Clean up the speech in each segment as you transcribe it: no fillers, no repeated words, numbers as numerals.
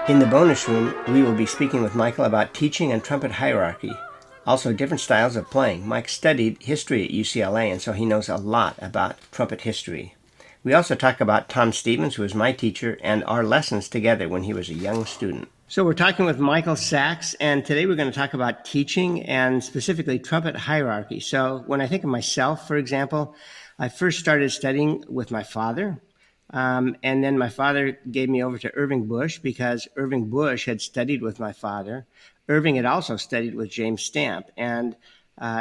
In the bonus room, we will be speaking with Michael about teaching and trumpet hierarchy, also different styles of playing. Mike studied history at UCLA, and so he knows a lot about trumpet history. We also talk about Tom Stevens, who was my teacher, and our lessons together when he was a young student. So we're talking with Michael Sachs, and today we're going to talk about teaching and specifically trumpet hierarchy. So when I think of myself, for example, I first started studying with my father. And then my father gave me over to Irving Bush because Irving Bush had studied with my father. Irving had also studied with James Stamp. And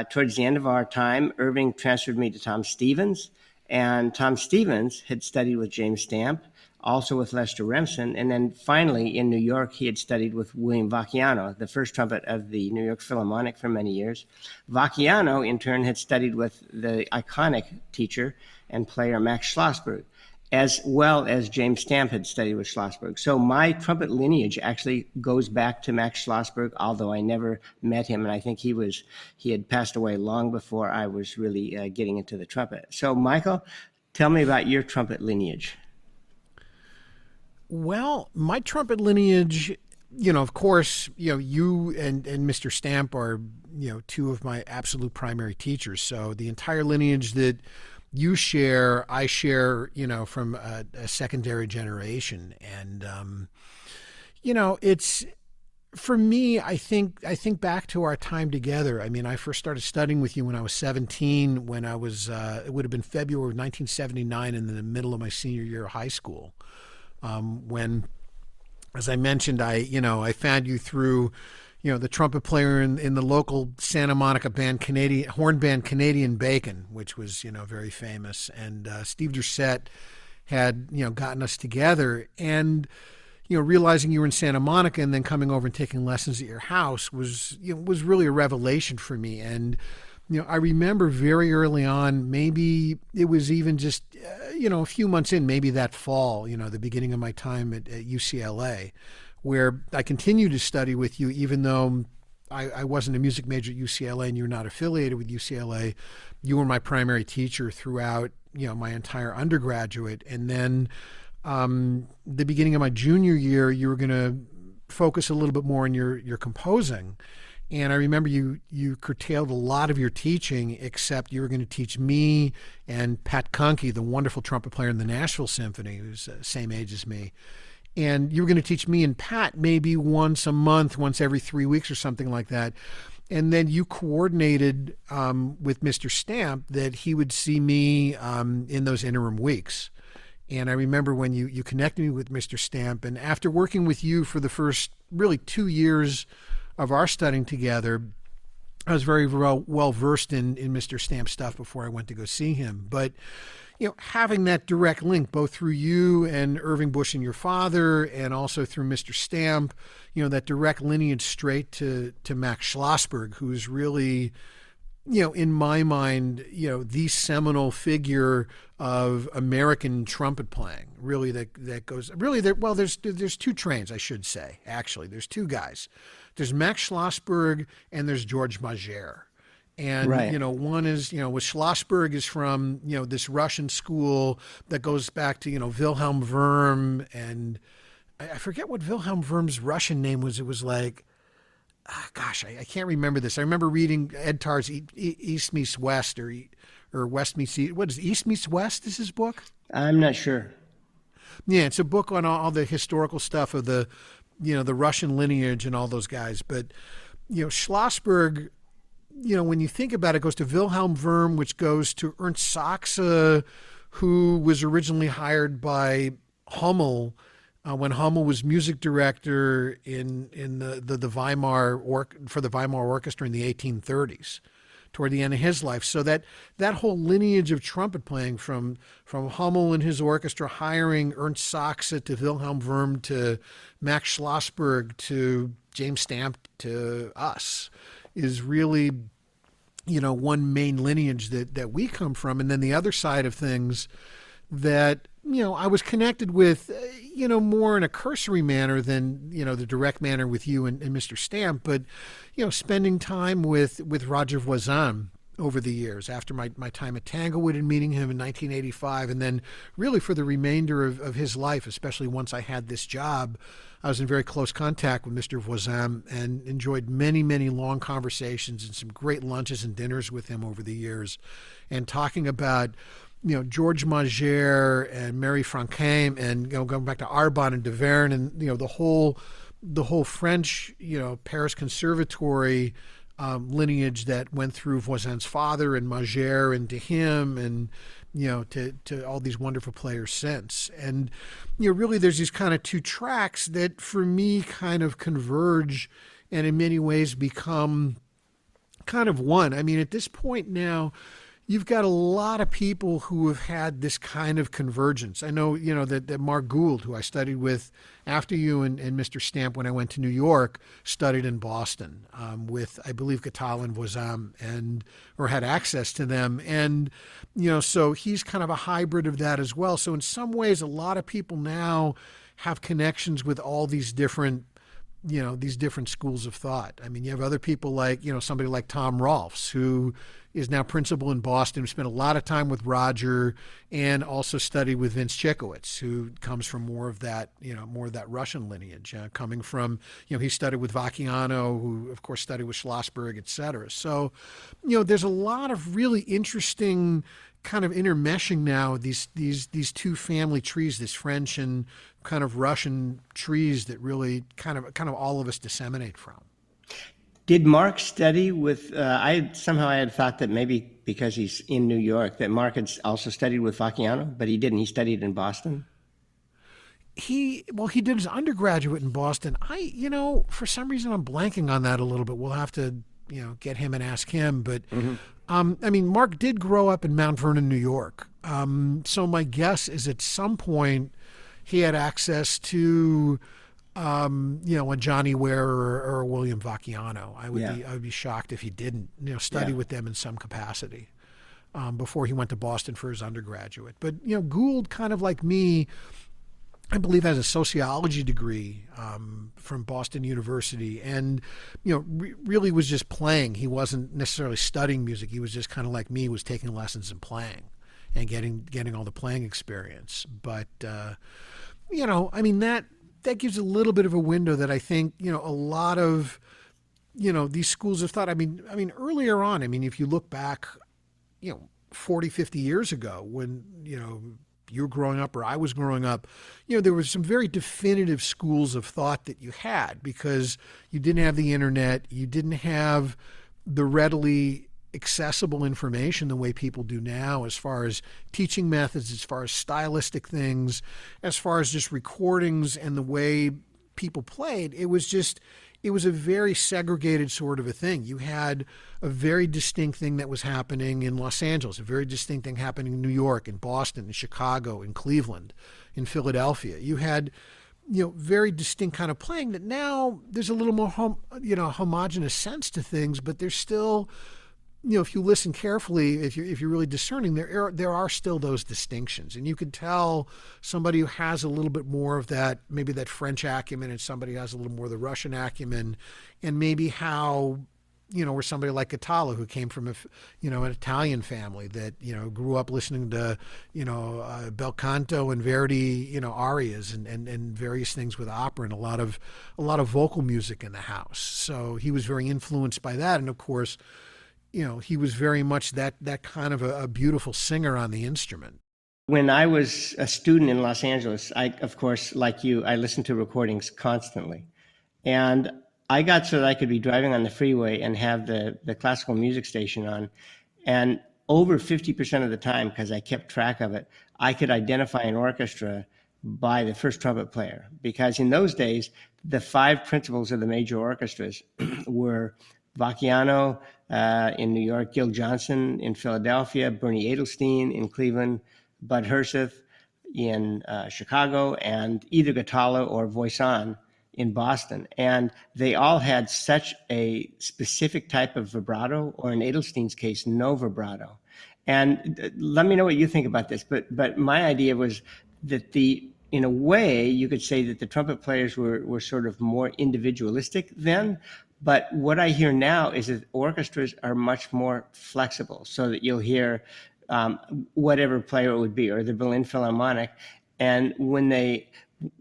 towards the end of our time, Irving transferred me to Tom Stevens. And Tom Stevens had studied with James Stamp, also with Lester Remsen. And then finally in New York, he had studied with William Vacchiano, the first trumpet of the New York Philharmonic for many years. Vacchiano, in turn, had studied with the iconic teacher and player Max Schlossberg, as well as James Stamp had studied with Schlossberg. So my trumpet lineage actually goes back to Max Schlossberg, although I never met him, and I think he had passed away long before I was really getting into the trumpet. So Michael, tell me about your trumpet lineage. Well, my trumpet lineage, of course, you and Mr. Stamp are, two of my absolute primary teachers. So the entire lineage that you share, I share, from a secondary generation. And, it's, for me, I think back to our time together. I mean, I first started studying with you when I was 17, when I was, it would have been February of 1979 in the middle of my senior year of high school. When, as I mentioned, I found you through, the trumpet player in the local Santa Monica horn band Canadian Bacon, which was, very famous. And Steve Dorset had, gotten us together. And, realizing you were in Santa Monica and then coming over and taking lessons at your house was really a revelation for me. And, I remember very early on, maybe it was even just, a few months in, maybe that fall, the beginning of my time at UCLA, where I continued to study with you, even though I wasn't a music major at UCLA and you were not affiliated with UCLA. You were my primary teacher throughout, my entire undergraduate. And then the beginning of my junior year, you were going to focus a little bit more on your composing. And I remember you curtailed a lot of your teaching, except you were going to teach me and Pat Conkey, the wonderful trumpet player in the Nashville Symphony, who's the same age as me. And you were going to teach me and Pat maybe once a month, once every 3 weeks or something like that. And then you coordinated with Mr. Stamp that he would see me in those interim weeks. And I remember when you connected me with Mr. Stamp, and after working with you for the first really 2 years of our studying together, I was very well versed in Mr. Stamp's stuff before I went to go see him. But having that direct link both through you and Irving Bush and your father, and also through Mr. Stamp, that direct lineage straight to Max Schlossberg, who's really, in my mind, the seminal figure of American trumpet playing. Really, that goes really there. Well, there's two trains, I should say. Actually, there's two guys. There's Max Schlossberg and there's George Majer. And, right. One is, with Schlossberg is from, this Russian school that goes back to, Wilhelm Wurm. And I forget what Wilhelm Wurm's Russian name was. It was like, I can't remember this. I remember reading Ed Tarr's East Meets West or West Meets East. What is East Meets West is his book? I'm not sure. Yeah, it's a book on all the historical stuff of the Russian lineage and all those guys. But, Schlossberg, when you think about it, goes to Wilhelm Wurm, which goes to Ernst Sachs, who was originally hired by Hummel when Hummel was music director in the Weimar for the Weimar Orchestra in the 1830s, toward the end of his life. So that whole lineage of trumpet playing from Hummel and his orchestra hiring Ernst Sachs to Wilhelm Wurm to Max Schlossberg to James Stamp to us is really, one main lineage that we come from. And then the other side of things that, I was connected with, more in a cursory manner than, the direct manner with you and Mr. Stamp, but, spending time with Roger Voisin, over the years, after my time at Tanglewood and meeting him in 1985, and then really for the remainder of his life, especially once I had this job, I was in very close contact with Mr. Voisin and enjoyed many, many long conversations and some great lunches and dinners with him over the years, and talking about George Mager and Mary Franquin, and going back to Arbonne and Deverne, and the whole French Paris Conservatory lineage that went through Voisin's father and Mager and to him, and to all these wonderful players since. And really there's these kind of two tracks that for me kind of converge and in many ways become kind of one. I mean, at this point now, you've got a lot of people who have had this kind of convergence. I know, that Mark Gould, who I studied with after you and Mr. Stamp when I went to New York, studied in Boston with, I believe, Catala and Voisin, or had access to them. And, so he's kind of a hybrid of that as well. So in some ways, a lot of people now have connections with all these different schools of thought. I mean, you have other people like, somebody like Tom Rolfes, who is now principal in Boston, who spent a lot of time with Roger and also studied with Vince Chikowitz, who comes from more of that Russian lineage, coming from, he studied with Vacchiano, who of course studied with Schlossberg, et cetera. So, there's a lot of really interesting kind of intermeshing now, these two family trees, this French and kind of Russian trees that really kind of all of us disseminate from. Did Mark study with, I had thought that maybe because he's in New York, that Mark had also studied with Vacchiano, but he didn't. He studied in Boston. He did his undergraduate in Boston. For some reason I'm blanking on that a little bit. We'll have to, get him and ask him. But, Mark did grow up in Mount Vernon, New York. So my guess is at some point he had access to, a Johnny Ware or a William Vacchiano. I would be shocked if he didn't, study with them in some capacity before he went to Boston for his undergraduate. But, Gould, kind of like me, I believe has a sociology degree from Boston University, and really was just playing. He wasn't necessarily studying music. He was just kind of like me, was taking lessons and playing, and getting all the playing experience. But that gives a little bit of a window that I think a lot of these schools of thought. I mean earlier on. If you look back, 40, 50 years ago, when you were growing up or I was growing up, there were some very definitive schools of thought that you had, because you didn't have the internet, you didn't have the readily accessible information the way people do now, as far as teaching methods, as far as stylistic things, as far as just recordings and the way people played. It was a very segregated sort of a thing. You had a very distinct thing that was happening in Los Angeles, a very distinct thing happening in New York, in Boston, in Chicago, in Cleveland, in Philadelphia. You had, very distinct kind of playing that now there's a little more, homogenous sense to things, but there's still, if you listen carefully, if you're really discerning, there are still those distinctions, and you could tell somebody who has a little bit more of that, maybe that French acumen, and somebody who has a little more of the Russian acumen, and maybe how, or somebody like Catala, who came from an Italian family that grew up listening to bel canto and Verdi arias and various things with opera, and a lot of vocal music in the house. So he was very influenced by that, and of course, he was very much that kind of a beautiful singer on the instrument. When I was a student in Los Angeles, I, of course, like you, I listened to recordings constantly. And I got so that I could be driving on the freeway and have the classical music station on. And over 50% of the time, because I kept track of it, I could identify an orchestra by the first trumpet player. Because in those days, the five principals of the major orchestras were Vacchiano in New York, Gil Johnson in Philadelphia, Bernie Edelstein in Cleveland, Bud Herseth in Chicago, and either Catala or Voisin in Boston. And they all had such a specific type of vibrato, or in Edelstein's case, no vibrato. And let me know what you think about this. But my idea was that in a way, you could say that the trumpet players were sort of more individualistic then, But what I hear now is that orchestras are much more flexible, so that you'll hear whatever player it would be, or the Berlin Philharmonic. And when they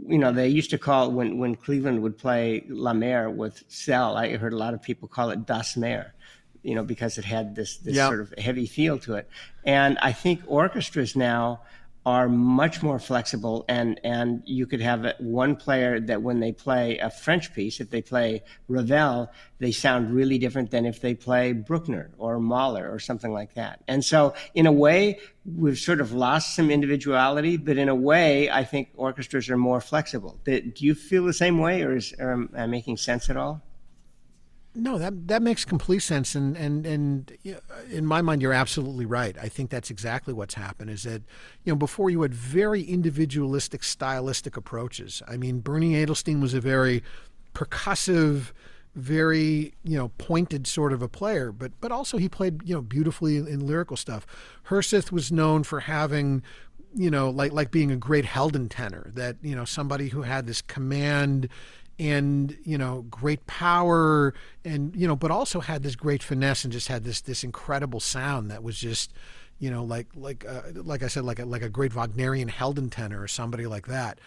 used to call, when Cleveland would play La Mer with Cell, I heard a lot of people call it Das Mer, because it had this Yeah. sort of heavy feel to it. And I think orchestras now are much more flexible, and you could have one player that when they play a French piece, if they play Ravel, they sound really different than if they play Bruckner or Mahler or something like that. And so in a way, we've sort of lost some individuality, but in a way, I think orchestras are more flexible. Do you feel the same way, or am I making sense at all? No, that makes complete sense, and in my mind, you're absolutely right. I think that's exactly what's happened. Is that before you had very individualistic, stylistic approaches. I mean, Bernie Edelstein was a very percussive, very pointed sort of a player, but also he played beautifully in lyrical stuff. Herseth was known for having like being a great Helden tenor, that somebody who had this command and great power, and but also had this great finesse and just had this incredible sound that was just like I said, like a great Wagnerian Helden tenor or somebody like that.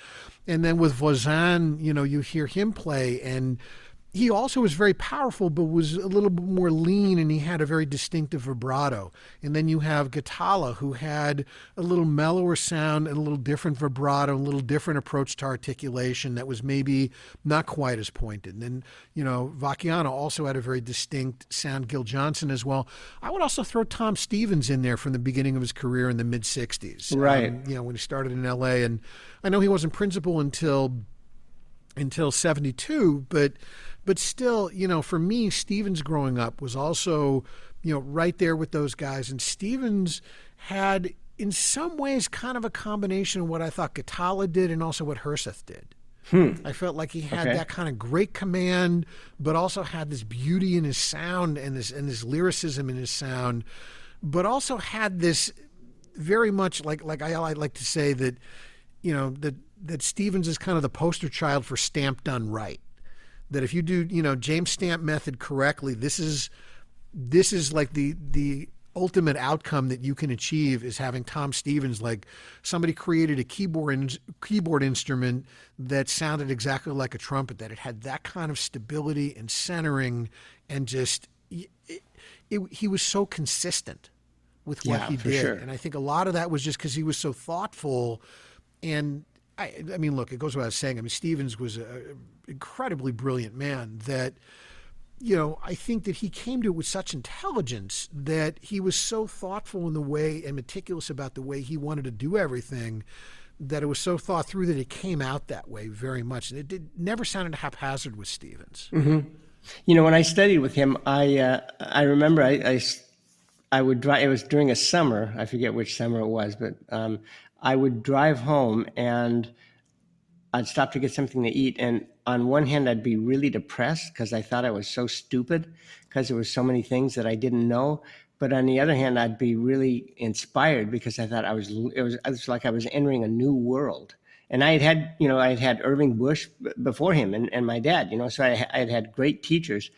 And then with Voisin, you hear him play, and he also was very powerful, but was a little bit more lean, and he had a very distinctive vibrato. And then you have Gatala, who had a little mellower sound and a little different vibrato, and a little different approach to articulation that was maybe not quite as pointed. And then, Vacchiano also had a very distinct sound. Gil Johnson as well. I would also throw Tom Stevens in there from the beginning of his career in the mid '60s. Right. When he started in L.A. And I know he wasn't principal until '72, but still, for me, Stevens growing up was also, right there with those guys. And Stevens had, in some ways, kind of a combination of what I thought Gatala did and also what Herseth did. I felt like he had that kind of great command, but also had this beauty in his sound and this lyricism in his sound, but also had this very much like I like to say that, that Stevens is kind of the poster child for stamp done right. That if you do, James Stamp method correctly, this is like the ultimate outcome that you can achieve, is having Tom Stevens, like somebody created a keyboard instrument that sounded exactly like a trumpet, that it had that kind of stability and centering, and just he was so consistent with what he did. Sure. And I think a lot of that was just because he was so thoughtful. And I mean, look, it goes without saying. I mean, Stevens was an incredibly brilliant man that, I think that he came to it with such intelligence, that he was so thoughtful in the way and meticulous about the way he wanted to do everything, that it was so thought through that it came out that way very much. And it never sounded haphazard with Stevens. Mm-hmm. When I studied with him, I remember I would drive. It was during a summer. I forget which summer it was, but I would drive home and I'd stop to get something to eat. And on one hand, I'd be really depressed because I thought I was so stupid because there were so many things that I didn't know. But on the other hand, I'd be really inspired because I thought it was like I was entering a new world. And I had had Irving Bush before him and my dad, so I had great teachers.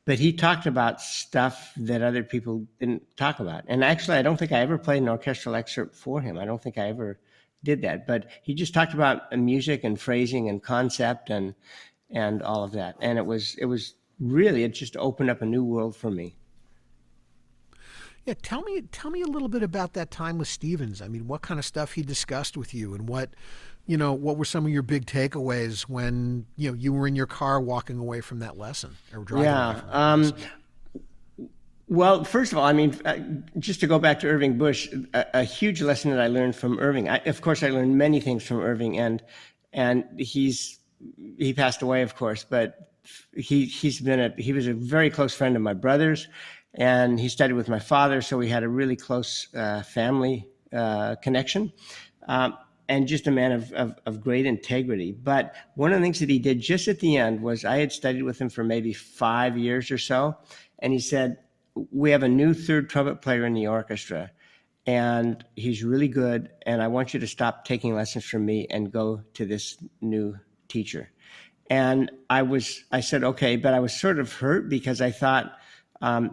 But he talked about stuff that other people didn't talk about. And actually, I don't think I ever played an orchestral excerpt for him. I don't think I ever did that. But he just talked about music and phrasing and concept and all of that. And it was really, it just opened up a new world for me. Yeah, tell me a little bit about that time with Stevens. I mean, what kind of stuff he discussed with you, and what were some of your big takeaways when you were in your car walking away from that lesson, or driving away from that lesson? Well, first of all, I mean, just to go back to Irving Bush, a huge lesson that I learned from Irving. Of course, I learned many things from Irving, and he passed away, of course, but he was a very close friend of my brother's, and he studied with my father, so we had a really close family connection. And just a man of great integrity. But one of the things that he did just at the end was, I had studied with him for maybe 5 years or so, and he said, we have a new third trumpet player in the orchestra, and he's really good, and I want you to stop taking lessons from me and go to this new teacher. And I said, okay, but I was sort of hurt because I thought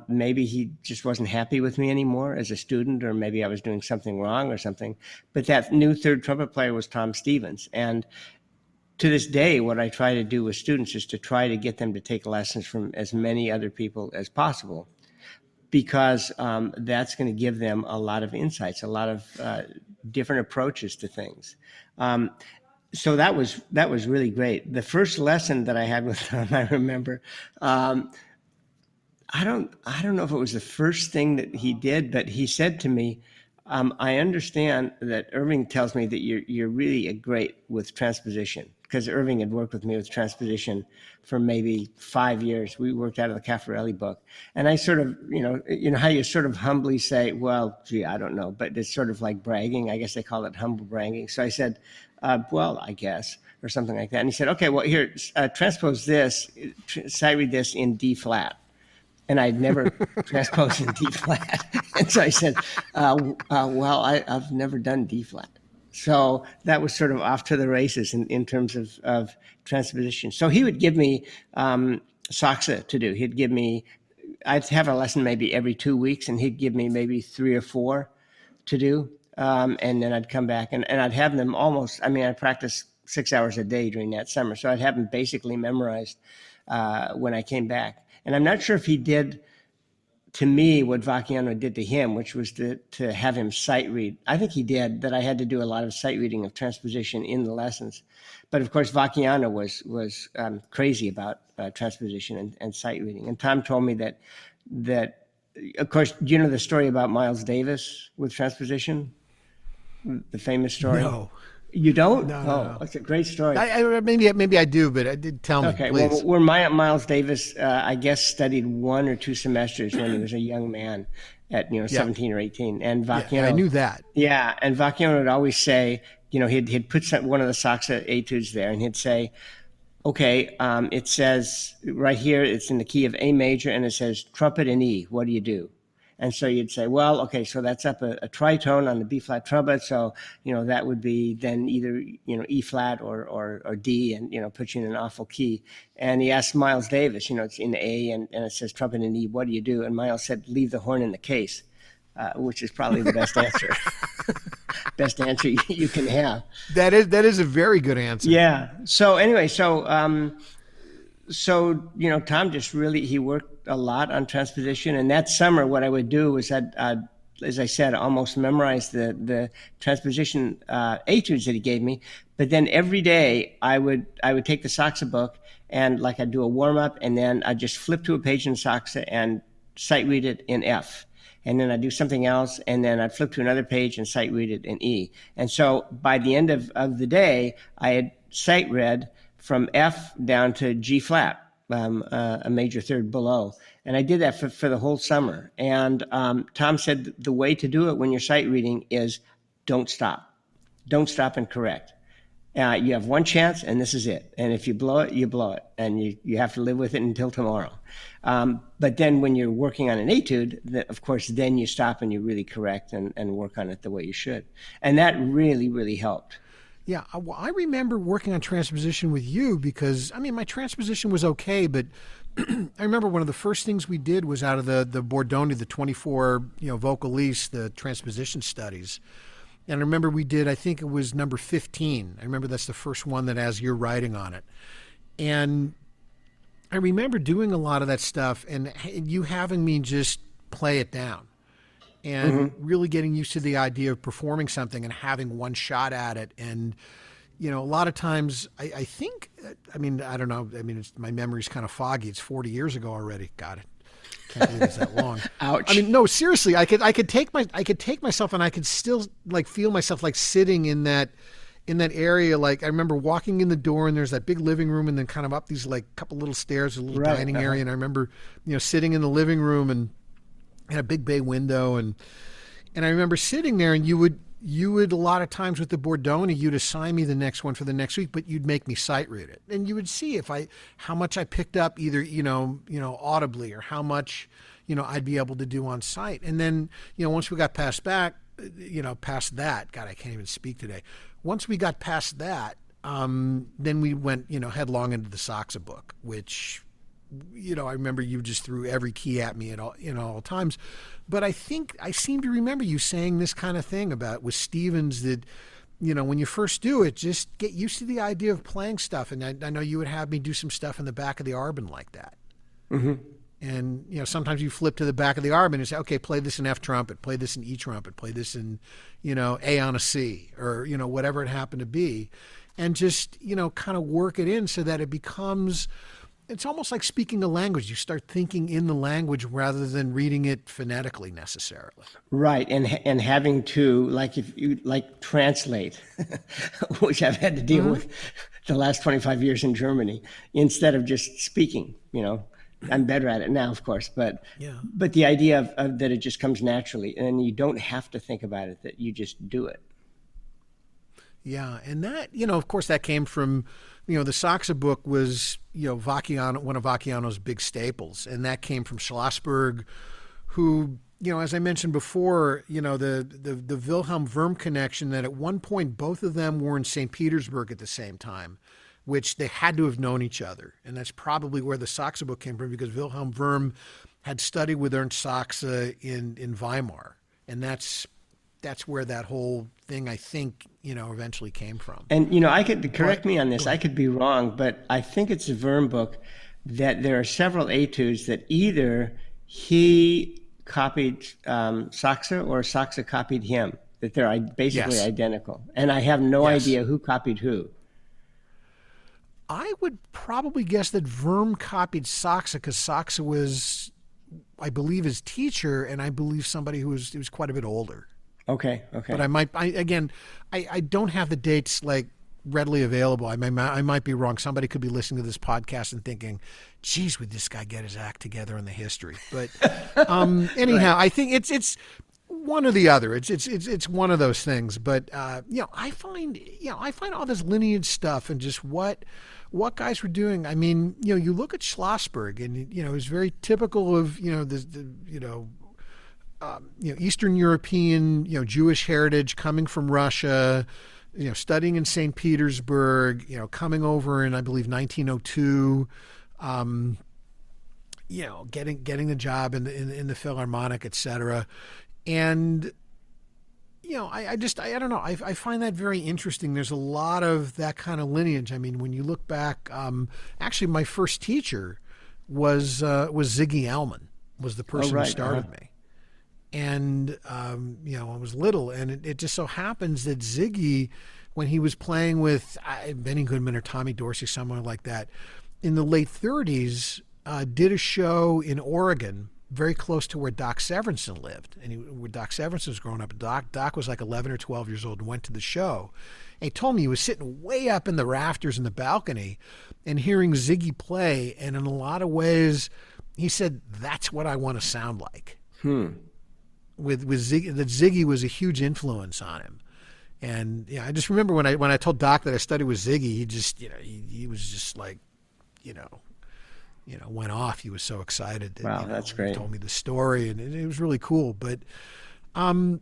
maybe he just wasn't happy with me anymore as a student, or maybe I was doing something wrong or something. But that new third trumpet player was Tom Stevens. And to this day, what I try to do with students is to try to get them to take lessons from as many other people as possible, because that's going to give them a lot of insights, a lot of different approaches to things. So that was really great. The first lesson that I had with him, I remember, I don't know if it was the first thing that he did, but he said to me, I understand that Irving tells me that you're really great with transposition, because Irving had worked with me with transposition for maybe 5 years. We worked out of the Caffarelli book, and I sort of, you know how you sort of humbly say, well, gee, I don't know, but it's sort of like bragging. I guess they call it humble bragging. So I said, well, I guess, or something like that. And he said, okay, well, here, transpose this, sight read this in D flat. And I'd never transposed in D flat. And so I said, well, I've never done D flat. So that was sort of off to the races in terms of transposition. So he would give me Sachs to do. He'd give me, I'd have a lesson maybe every 2 weeks, and he'd give me maybe 3 or 4 to do. And then I'd come back and I'd have them almost, I mean, I practiced 6 hours a day during that summer. So I'd have them basically memorized when I came back. And I'm not sure if he did to me what Vacchiano did to him, which was to have him sight read. I think he did, that I had to do a lot of sight reading of transposition in the lessons. But of course, Vacchiano was crazy about transposition and sight reading. And Tom told me that, of course, do you know the story about Miles Davis with transposition? The famous story? No. You don't? No. It's a great story. Maybe I do, but I did tell me. Okay, please. well, where Miles Davis, I guess, studied 1 or 2 semesters when he was a young man at 17 or 18, and Vacchiano. Yeah, I knew that. Yeah, and Vacchiano would always say, he'd put one of the Sachs etudes there, and he'd say, okay, it says right here, it's in the key of A major, and it says trumpet in E. What do you do? And so you'd say, well, okay, so that's up a tritone on the B flat trumpet. So, that would be then either, E flat or D, and, put you in an awful key. And he asked Miles Davis, it's in A and it says trumpet in E. What do you do? And Miles said, leave the horn in the case, which is probably the best answer. Best answer you can have. That is a very good answer. Yeah. So anyway, Tom just really, he worked a lot on transposition. And that summer, what I would do was I'd as I said, almost memorize the transposition etudes that he gave me. But then every day I would take the Sachs book, and I'd do a warm up, and then I'd just flip to a page in Sachs and sight read it in F. And then I'd do something else, and then I'd flip to another page and sight read it in E. And so by the end of the day, I had sight read from F down to G flat, a major third below. And I did that for the whole summer. And Tom said the way to do it when you're sight reading is don't stop. Don't stop and correct. You have one chance, and this is it. And if you blow it, you blow it. And you have to live with it until tomorrow. But then when you're working on an etude, of course, then you stop and you really correct and work on it the way you should. And that really, really helped. Yeah, I remember working on transposition with you because, my transposition was okay, but I remember one of the first things we did was out of the Bordoni, the 24, vocalese, the transposition studies. And I remember we did, I think it was number 15. I remember that's the first one that has your writing on it. And I remember doing a lot of that stuff and you having me just play it down and really getting used to the idea of performing something and having one shot at it. And, a lot of times I think, I don't know. My memory's kind of foggy. It's 40 years ago already. God, can't believe it's that long. Ouch. No, seriously, I could take myself and I could still feel myself sitting in that area. I remember walking in the door and there's that big living room and then kind of up these couple little stairs, a little dining area. And I remember, sitting in the living room and had a big bay window and I remember sitting there and you would a lot of times with the Bordoni, you'd assign me the next one for the next week, but you'd make me sight read it. And you would see how much I picked up either, audibly or how much, I'd be able to do on sight. And then, once we got past that, God, I can't even speak today. Once we got past that, then we went, headlong into the Sachs book, which, I remember you just threw every key at me at all times. But I think I seem to remember you saying this kind of thing about with Stevens that, when you first do it, just get used to the idea of playing stuff. And I know you would have me do some stuff in the back of the arbon like that. Mm-hmm. And, sometimes you flip to the back of the arbon and say, okay, play this in F trumpet, play this in E trumpet, play this in, A on a C, or, whatever it happened to be. And just, kind of work it in so that it becomes, it's almost like speaking a language. You start thinking in the language rather than reading it phonetically necessarily. Right. And having to, if you translate, which I've had to deal with the last 25 years in Germany, instead of just speaking, I'm better at it now, of course, but the idea of that it just comes naturally, and you don't have to think about it, that you just do it. Yeah, and that, of course, that came from, the Sachs book was, Vacchiano, one of Vacchiano's big staples, and that came from Schlossberg, who, as I mentioned before, the Wilhelm Wurm connection, that at one point both of them were in St. Petersburg at the same time, which they had to have known each other. And that's probably where the Sachs book came from, because Wilhelm Wurm had studied with Ernst Sachs in Weimar. And that's where that whole thing, I think, eventually came from. And, I could correct me on this. I could be wrong, but I think it's a Wurm book that there are several etudes that either he copied Sachs or Sachs copied him, that they're basically identical. And I have no idea who copied who. I would probably guess that Wurm copied Sachs because Sachs was, I believe, his teacher, and I believe somebody who was quite a bit older. Okay. But I don't have the dates readily available. I might be wrong. Somebody could be listening to this podcast and thinking, "Geez, would this guy get his act together on the history?" But anyhow, right. I think it's one or the other. It's one of those things. But I find all this lineage stuff and just what guys were doing. I mean, you look at Schlossberg, and it was very typical of Eastern European, Jewish heritage, coming from Russia, studying in St. Petersburg, coming over in, I believe, 1902, getting the job in the Philharmonic, et cetera. And, I don't know. I find that very interesting. There's a lot of that kind of lineage. I mean, when you look back, actually my first teacher was Ziggy Ellman, was the person who started me. And, I was little, and it just so happens that Ziggy, when he was playing with Benny Goodman or Tommy Dorsey, someone like that, in the late 30s, did a show in Oregon, very close to where Doc Severinsen lived. And where Doc Severinsen was growing up, Doc was 11 or 12 years old and went to the show. And he told me he was sitting way up in the rafters in the balcony and hearing Ziggy play. And in a lot of ways, he said, that's what I want to sound like. With Ziggy, that Ziggy was a huge influence on him. And I just remember when I told Doc that I studied with Ziggy, he just he was just went off. He was so excited that that's great. He told me the story, and it was really cool. But so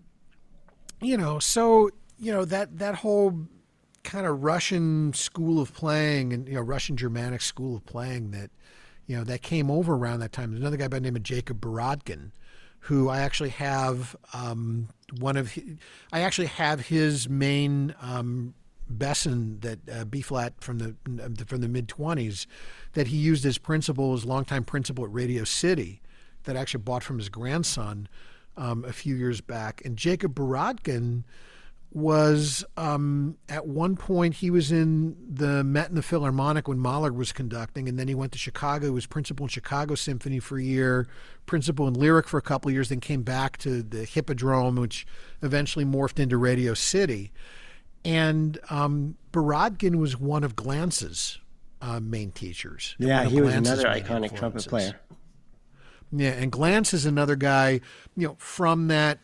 that whole kind of Russian school of playing and Russian Germanic school of playing that that came over around that time. There's another guy by the name of Jacob Borodkin, who I actually have his main Besson, that B flat from the mid-20s, that he used as principal, his longtime principal at Radio City, that I actually bought from his grandson a few years back. And Jacob Borodkin was at one point, he was in the Met and the Philharmonic when Mahler was conducting, and then he went to Chicago. He was principal in Chicago Symphony for a year, principal in Lyric for a couple of years, then came back to the Hippodrome, which eventually morphed into Radio City. And Borodkin was one of Glance's main teachers. Yeah, he was another iconic trumpet player. Yeah, and Glantz is another guy, from that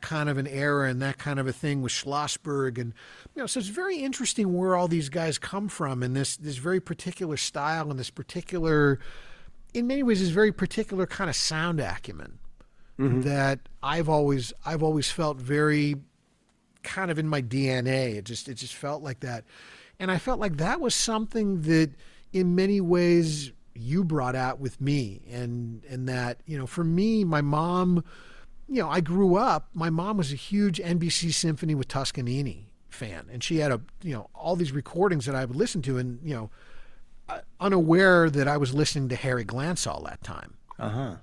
kind of an era and that kind of a thing with Schlossberg. And, so it's very interesting where all these guys come from, and this very particular style and this particular, in many ways, this very particular kind of sound acumen that I've always felt very kind of in my DNA. It just felt like that. And I felt like that was something that in many ways you brought out with me. And that, for me, my mom, I grew up, my mom was a huge NBC Symphony with Toscanini fan. And she had all these recordings that I would listen to and, unaware that I was listening to Harry Glantz all that time. Uh-huh.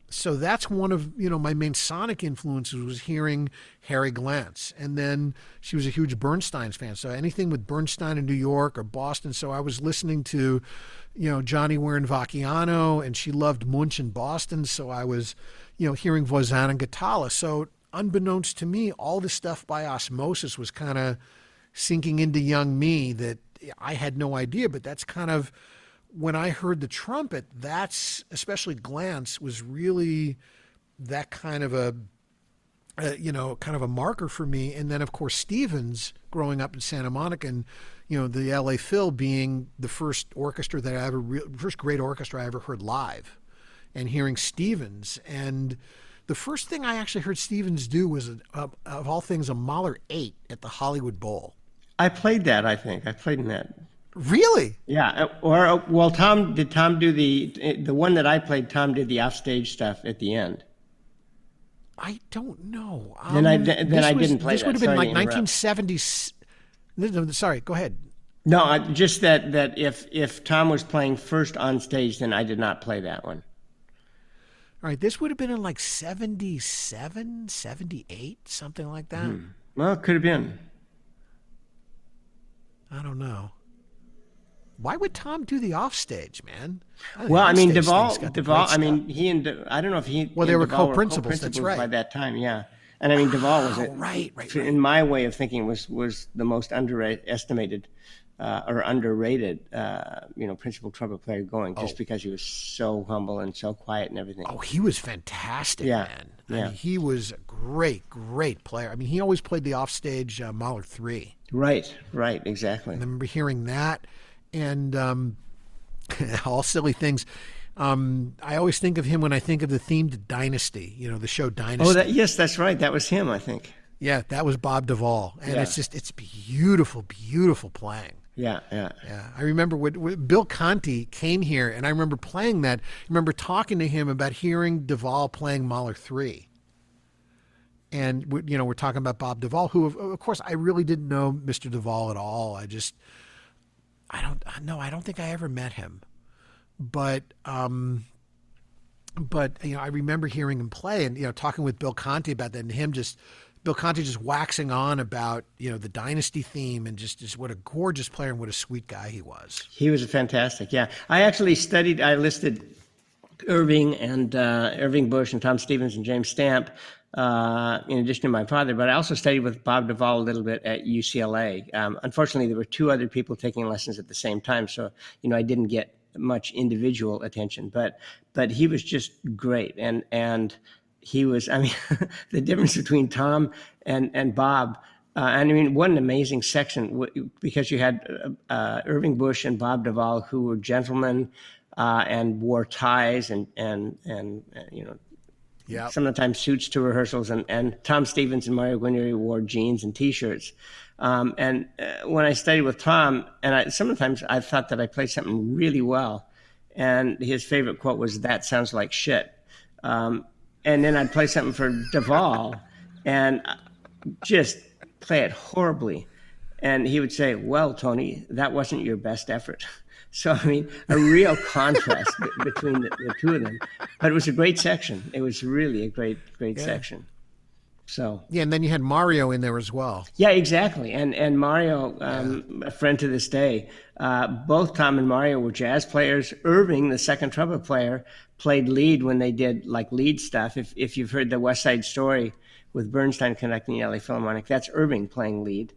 So that's one of, my main sonic influences was hearing Harry Glantz. And then she was a huge Bernstein fan. So anything with Bernstein in New York or Boston. So I was listening to, Johnny Vacchiano, and she loved Munch in Boston. So I was, hearing Voisin and Gitala. So unbeknownst to me, all this stuff by osmosis was kind of sinking into young me that I had no idea. But that's kind of, when I heard the trumpet, that's, especially Glantz, was really that kind of a marker for me. And then, of course, Stevens, growing up in Santa Monica, and, the LA Phil being the first orchestra that first great orchestra I ever heard live, and hearing Stevens. And the first thing I actually heard Stevens do was, of all things, a Mahler 8 at the Hollywood Bowl. I played that, I think. I played in that. Really? Yeah. Tom do the one that I played? Tom did the offstage stuff at the end. I don't know. Then I didn't play that. This would have been like 1970s. Sorry, go ahead. No, just that if Tom was playing first on stage, then I did not play that one. All right, this would have been in like 77, 78, something like that. Well, it could have been. I don't know. Why would Tom do the offstage, man? Well, I mean, Duvall. I mean, I don't know if he. Well, they were Duvall co-principals. That's right. By that time, yeah. And I mean, Duvall was right. In my way of thinking, was the most underestimated or underrated, principal trumpet player going, just because he was so humble and so quiet and everything. Oh, he was fantastic, man. Yeah. I mean, he was a great player. I mean, he always played the offstage Mahler 3. Right, exactly. I remember hearing that, and all silly things. I always think of him when I think of the theme to Dynasty, the show Dynasty. Oh, yes, that's right. That was him, I think. Yeah, that was Bob Duvall. And it's beautiful playing. Yeah. I remember when Bill Conti came here, and I remember playing that. I remember talking to him about hearing Duvall playing Mahler 3. And, we're talking about Bob Duvall, who, of course, I really didn't know Mr. Duvall at all. I don't think I ever met him. But I remember hearing him play and, talking with Bill Conti about that, and Bill Conti just waxing on about, the Dynasty theme, and just what a gorgeous player and what a sweet guy he was. He was fantastic, yeah. I listed Irving and Irving Bush and Tom Stevens and James Stamp, in addition to my father, but I also studied with Bob Duvall a little bit at UCLA. Unfortunately, there were two other people taking lessons at the same time, so, I didn't get much individual attention, but he was just great. And he was, I mean, the difference between Tom and Bob, what an amazing section, because you had Irving Bush and Bob Duvall, who were gentlemen and wore ties and sometimes suits to rehearsals, and Tom Stevens and Mario Guarnieri wore jeans and T-shirts. When I studied with Tom, sometimes I thought that I played something really well, and his favorite quote was, "That sounds like shit." And then I'd play something for Duvall and just play it horribly. And he would say, "Well, Tony, that wasn't your best effort." So, I mean, a real contrast between the two of them. But it was a great section. It was really a great section. So yeah, and then you had Mario in there as well. Yeah, exactly. And Mario, a friend to this day. Both Tom and Mario were jazz players. Irving, the second trumpet player, played lead when they did like lead stuff. If you've heard the West Side Story with Bernstein conducting the LA Philharmonic, that's Irving playing lead.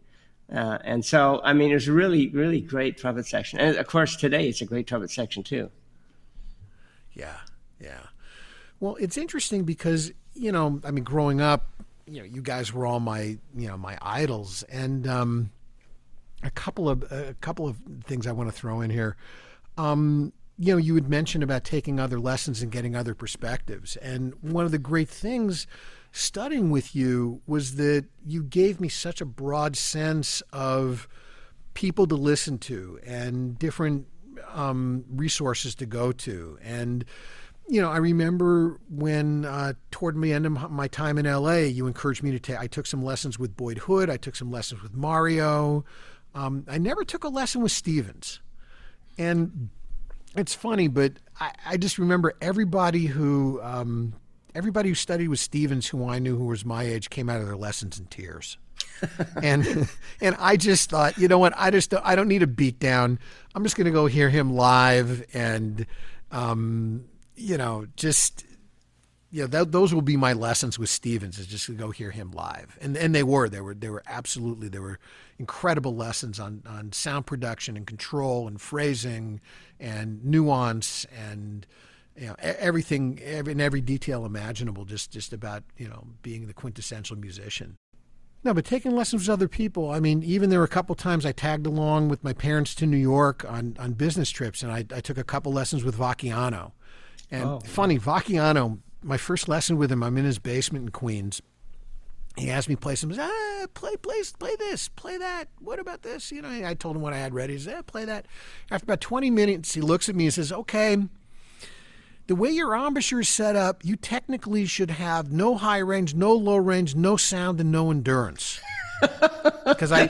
And so, I mean, it was a really, really great trumpet section. And of course, today it's a great trumpet section too. Yeah. Well, it's interesting because, growing up, you guys were all my idols, and a couple of things I want to throw in here. You had mentioned about taking other lessons and getting other perspectives, and one of the great things studying with you was that you gave me such a broad sense of people to listen to and different resources to go to. And, I remember when toward the end of my time in LA, you encouraged me to take, I took some lessons with Boyd Hood. I took some lessons with Mario. I never took a lesson with Stevens. And it's funny, but I just remember everybody who studied with Stevens, who I knew who was my age, came out of their lessons in tears. and I just thought, you know what? I don't need a beat down. I'm just going to go hear him live, and those will be my lessons with Stevens, is just to go hear him live. And they were absolutely, there were incredible lessons on sound production and control and phrasing and nuance and everything, in every detail imaginable, just about being the quintessential musician. No, but taking lessons with other people, I mean, even there were a couple times I tagged along with my parents to New York on business trips, and I took a couple lessons with Vacchiano. And funny, Vacchiano, my first lesson with him, I'm in his basement in Queens. He asked me to play some, play this, play that. What about this? I told him what I had ready. He said, play that. After about 20 minutes, he looks at me and says, okay, the way your embouchure is set up, you technically should have no high range, no low range, no sound, and no endurance. Because I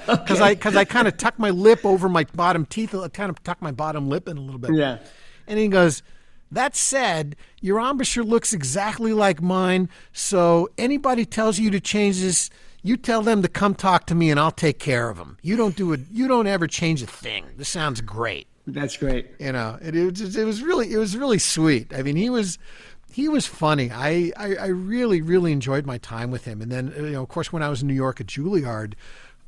kind of tuck my lip over my bottom teeth, I kind of tuck my bottom lip in a little bit. Yeah. And he goes, that said, your embouchure looks exactly like mine, so anybody tells you to change this, you tell them to come talk to me and I'll take care of them. You don't ever change a thing. This sounds great. That's great. It was really sweet. I mean, he was funny. I really, really enjoyed my time with him. And then, of course, when I was in New York at Juilliard,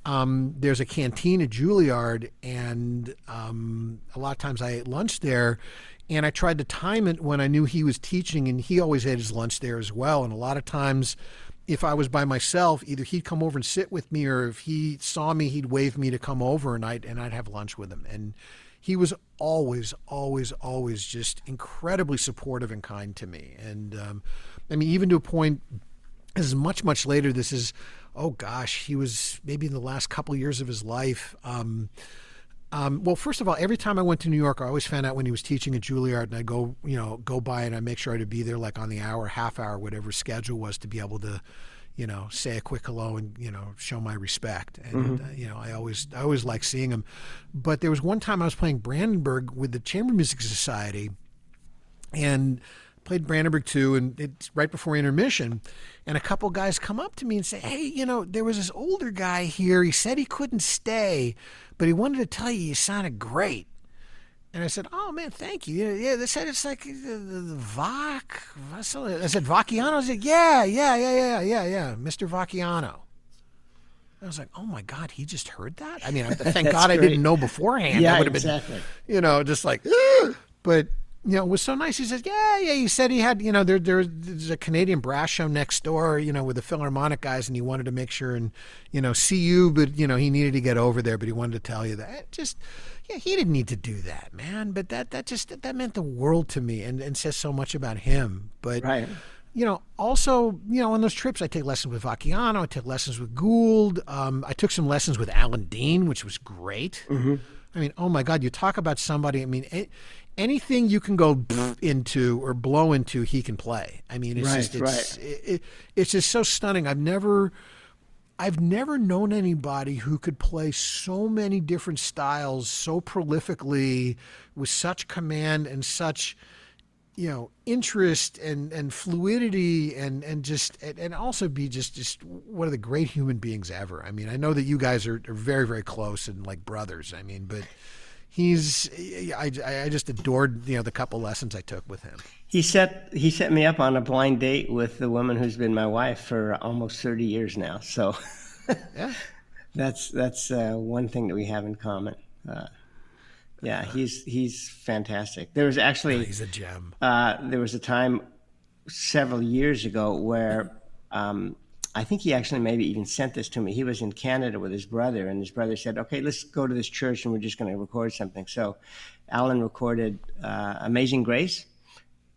there's a canteen at Juilliard, and a lot of times I ate lunch there, and I tried to time it when I knew he was teaching, and he always ate his lunch there as well. And a lot of times, if I was by myself, either he'd come over and sit with me, or if he saw me, he'd wave me to come over, and I'd have lunch with him. And he was always, always, always just incredibly supportive and kind to me. And I mean, even to a point, this is much, much later. This is, oh gosh, he was maybe in the last couple of years of his life. Well, first of all, every time I went to New York, I always found out when he was teaching at Juilliard, and I'd go by and I'd make sure I'd be there like on the hour, half hour, whatever schedule was, to be able to, say a quick hello and, show my respect. And, I always liked seeing him. But there was one time I was playing Brandenburg with the Chamber Music Society, and played Brandenburg 2, and it's right before intermission. And a couple guys come up to me and say, hey, there was this older guy here. He said he couldn't stay, but he wanted to tell you sounded great. And I said, oh, man, thank you. Yeah, they said it's like the Vach. I said, Vacchiano? I said, yeah, Mr. Vacchiano. I was like, oh, my God, he just heard that? I mean, thank God great. I didn't know beforehand. Yeah, I would have exactly. been, just like, but, it was so nice. He says, yeah, he said he had, there's a Canadian brass show next door, with the Philharmonic guys, and he wanted to make sure and, see you, but, he needed to get over there, but he wanted to tell you that. He didn't need to do that, man. But that meant the world to me, and says so much about him. But, right. Also, on those trips, I take lessons with Vacchiano, I took lessons with Gould. I took some lessons with Alan Dean, which was great. Mm-hmm. I mean, oh my God, you talk about somebody, I mean, anything you can go into or blow into, he can play. I mean, it's just so stunning. I've never known anybody who could play so many different styles so prolifically, with such command and such, interest and fluidity and also be just one of the great human beings ever. I mean, I know that you guys are very, very close and like brothers. I mean, but I just adored, the couple lessons I took with him. He set me up on a blind date with the woman who's been my wife for almost 30 years now. So yeah, that's one thing that we have in common. Yeah, he's fantastic. There was actually he's a gem. There was a time several years ago where I think he actually maybe even sent this to me. He was in Canada with his brother, and his brother said, okay, let's go to this church and we're just going to record something. So Alan recorded Amazing Grace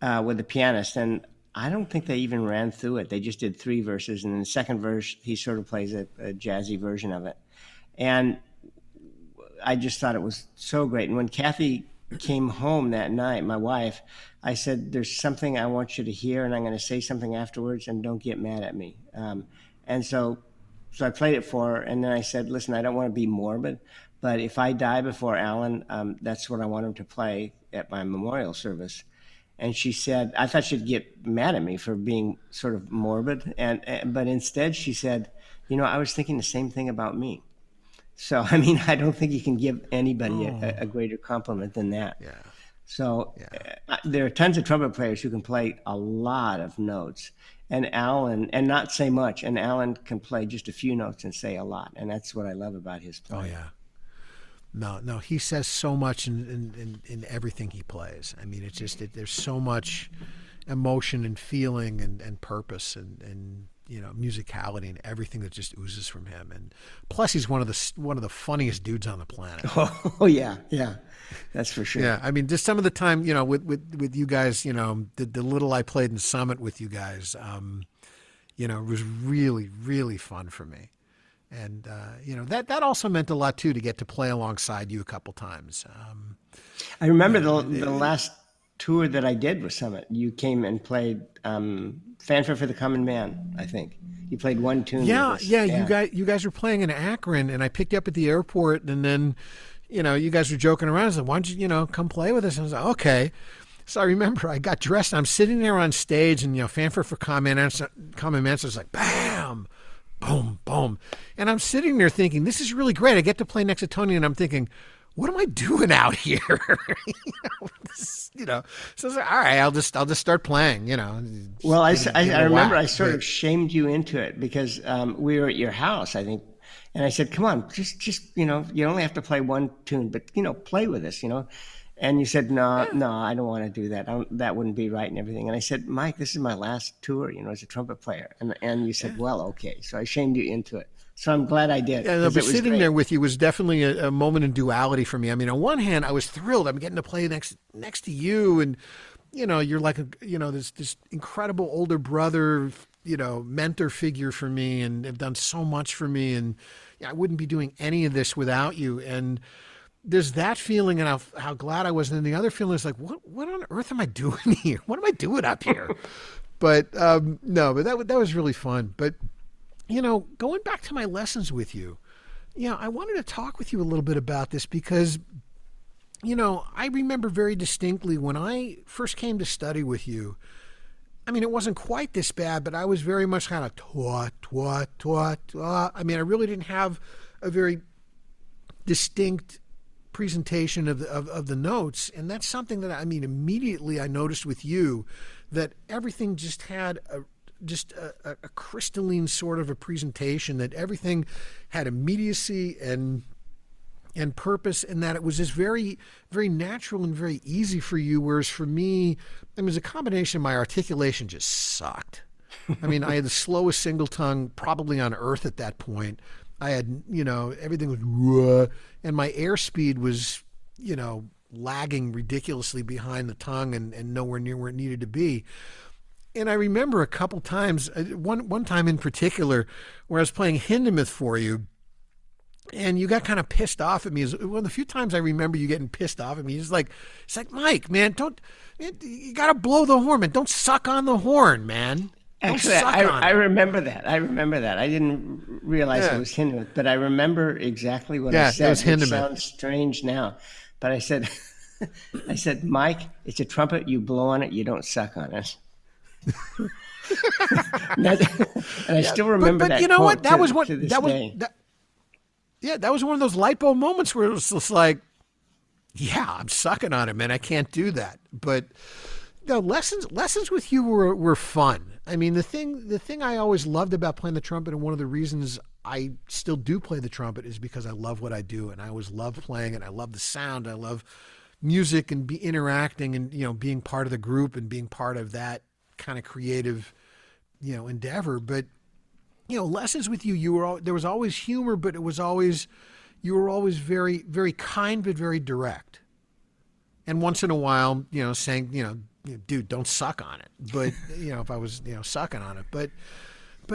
with the pianist, and I don't think they even ran through it. They just did 3 verses, and in the second verse, he sort of plays a jazzy version of it. And I just thought it was so great. And when Kathy came home that night, my wife, I said, "There's something I want you to hear, and I'm going to say something afterwards, and don't get mad at me." And so I played it for her, and then I said, "Listen, I don't want to be morbid, but if I die before Alan, that's what I want him to play at my memorial service." And she said, I thought she'd get mad at me for being sort of morbid, but instead she said, I was thinking the same thing about me. So, I mean, I don't think you can give anybody a greater compliment than that. Yeah. So there are tons of trumpet players who can play a lot of notes, and Alan, and not say much, and Alan can play just a few notes and say a lot, and that's what I love about his playing. Oh, yeah. No, he says so much in everything he plays. I mean, it's just there's so much emotion and feeling and purpose and musicality and everything that just oozes from him. And plus, he's one of the funniest dudes on the planet. Oh yeah, that's for sure. Yeah, I mean, just some of the time, with you guys, the little I played in Summit with you guys, it was really, really fun for me. And, that also meant a lot, too, to get to play alongside you a couple times. I remember the last tour that I did with Summit. You came and played Fanfare for the Common Man, I think. You played one tune. Yeah. You guys were playing in Akron, and I picked you up at the airport, and then, you guys were joking around. I was like, why don't you, come play with us? And I was like, okay. So I remember I got dressed. I'm sitting there on stage, and, Fanfare for Common Man was like, bam! Boom, boom. And I'm sitting there thinking, this is really great. I get to play next to Tony, and I'm thinking, what am I doing out here? So I was like, all right, I'll just start playing, Well, I remember I sort of shamed you into it because we were at your house, I think. And I said, come on, just you only have to play one tune, but, play with us, And you said, no, I don't want to do that. That wouldn't be right and everything. And I said, Mike, this is my last tour, as a trumpet player. And you said, well, okay. So I shamed you into it. So I'm glad I did. Yeah, but sitting there with you was definitely a moment in duality for me. I mean, on one hand, I was thrilled. I'm getting to play next to you. And, you're like, this incredible older brother, mentor figure for me and have done so much for me. And I wouldn't be doing any of this without you. And there's that feeling and how glad I was. And then the other feeling is like, what on earth am I doing here? What am I doing up here? But no, but that was really fun. But, going back to my lessons with you, I wanted to talk with you a little bit about this because, I remember very distinctly when I first came to study with you, I mean, it wasn't quite this bad, but I was very much kind of I mean, I really didn't have a very distinct presentation of the notes, and that's something that immediately I noticed with you, that everything just had a crystalline sort of a presentation, that everything had immediacy and purpose, and that it was just very, very natural and very easy for you, whereas for me, it was a combination. My articulation just sucked. I mean, I had the slowest single tongue probably on earth at that point. I had, everything was, and my airspeed was, lagging ridiculously behind the tongue and nowhere near where it needed to be. And I remember a couple times, one time in particular, where I was playing Hindemith for you, and you got kind of pissed off at me. It was one of the few times I remember you getting pissed off at me. It's like, Mike, man, you got to blow the horn, man. Don't suck on the horn, man. Actually, I remember that. I didn't realize it was Hindemith, but I remember exactly what I said. It was Hindemith. It sounds strange now, but I said, Mike, it's a trumpet. You blow on it. You don't suck on it. and I still remember that. But you know what? That was one. That was one of those light bulb moments where it was just like, yeah, I'm sucking on it, man. I can't do that. But lessons with you were fun. I mean, the thing I always loved about playing the trumpet, and one of the reasons I still do play the trumpet, is because I love what I do, and I always love playing it. I love the sound. I love music and interacting and being part of the group and being part of that kind of creative endeavor. But lessons with you, there was always humor, but you were always very, very kind but very direct. And once in a while, saying, dude, don't suck on it. But, if I was, sucking on it. But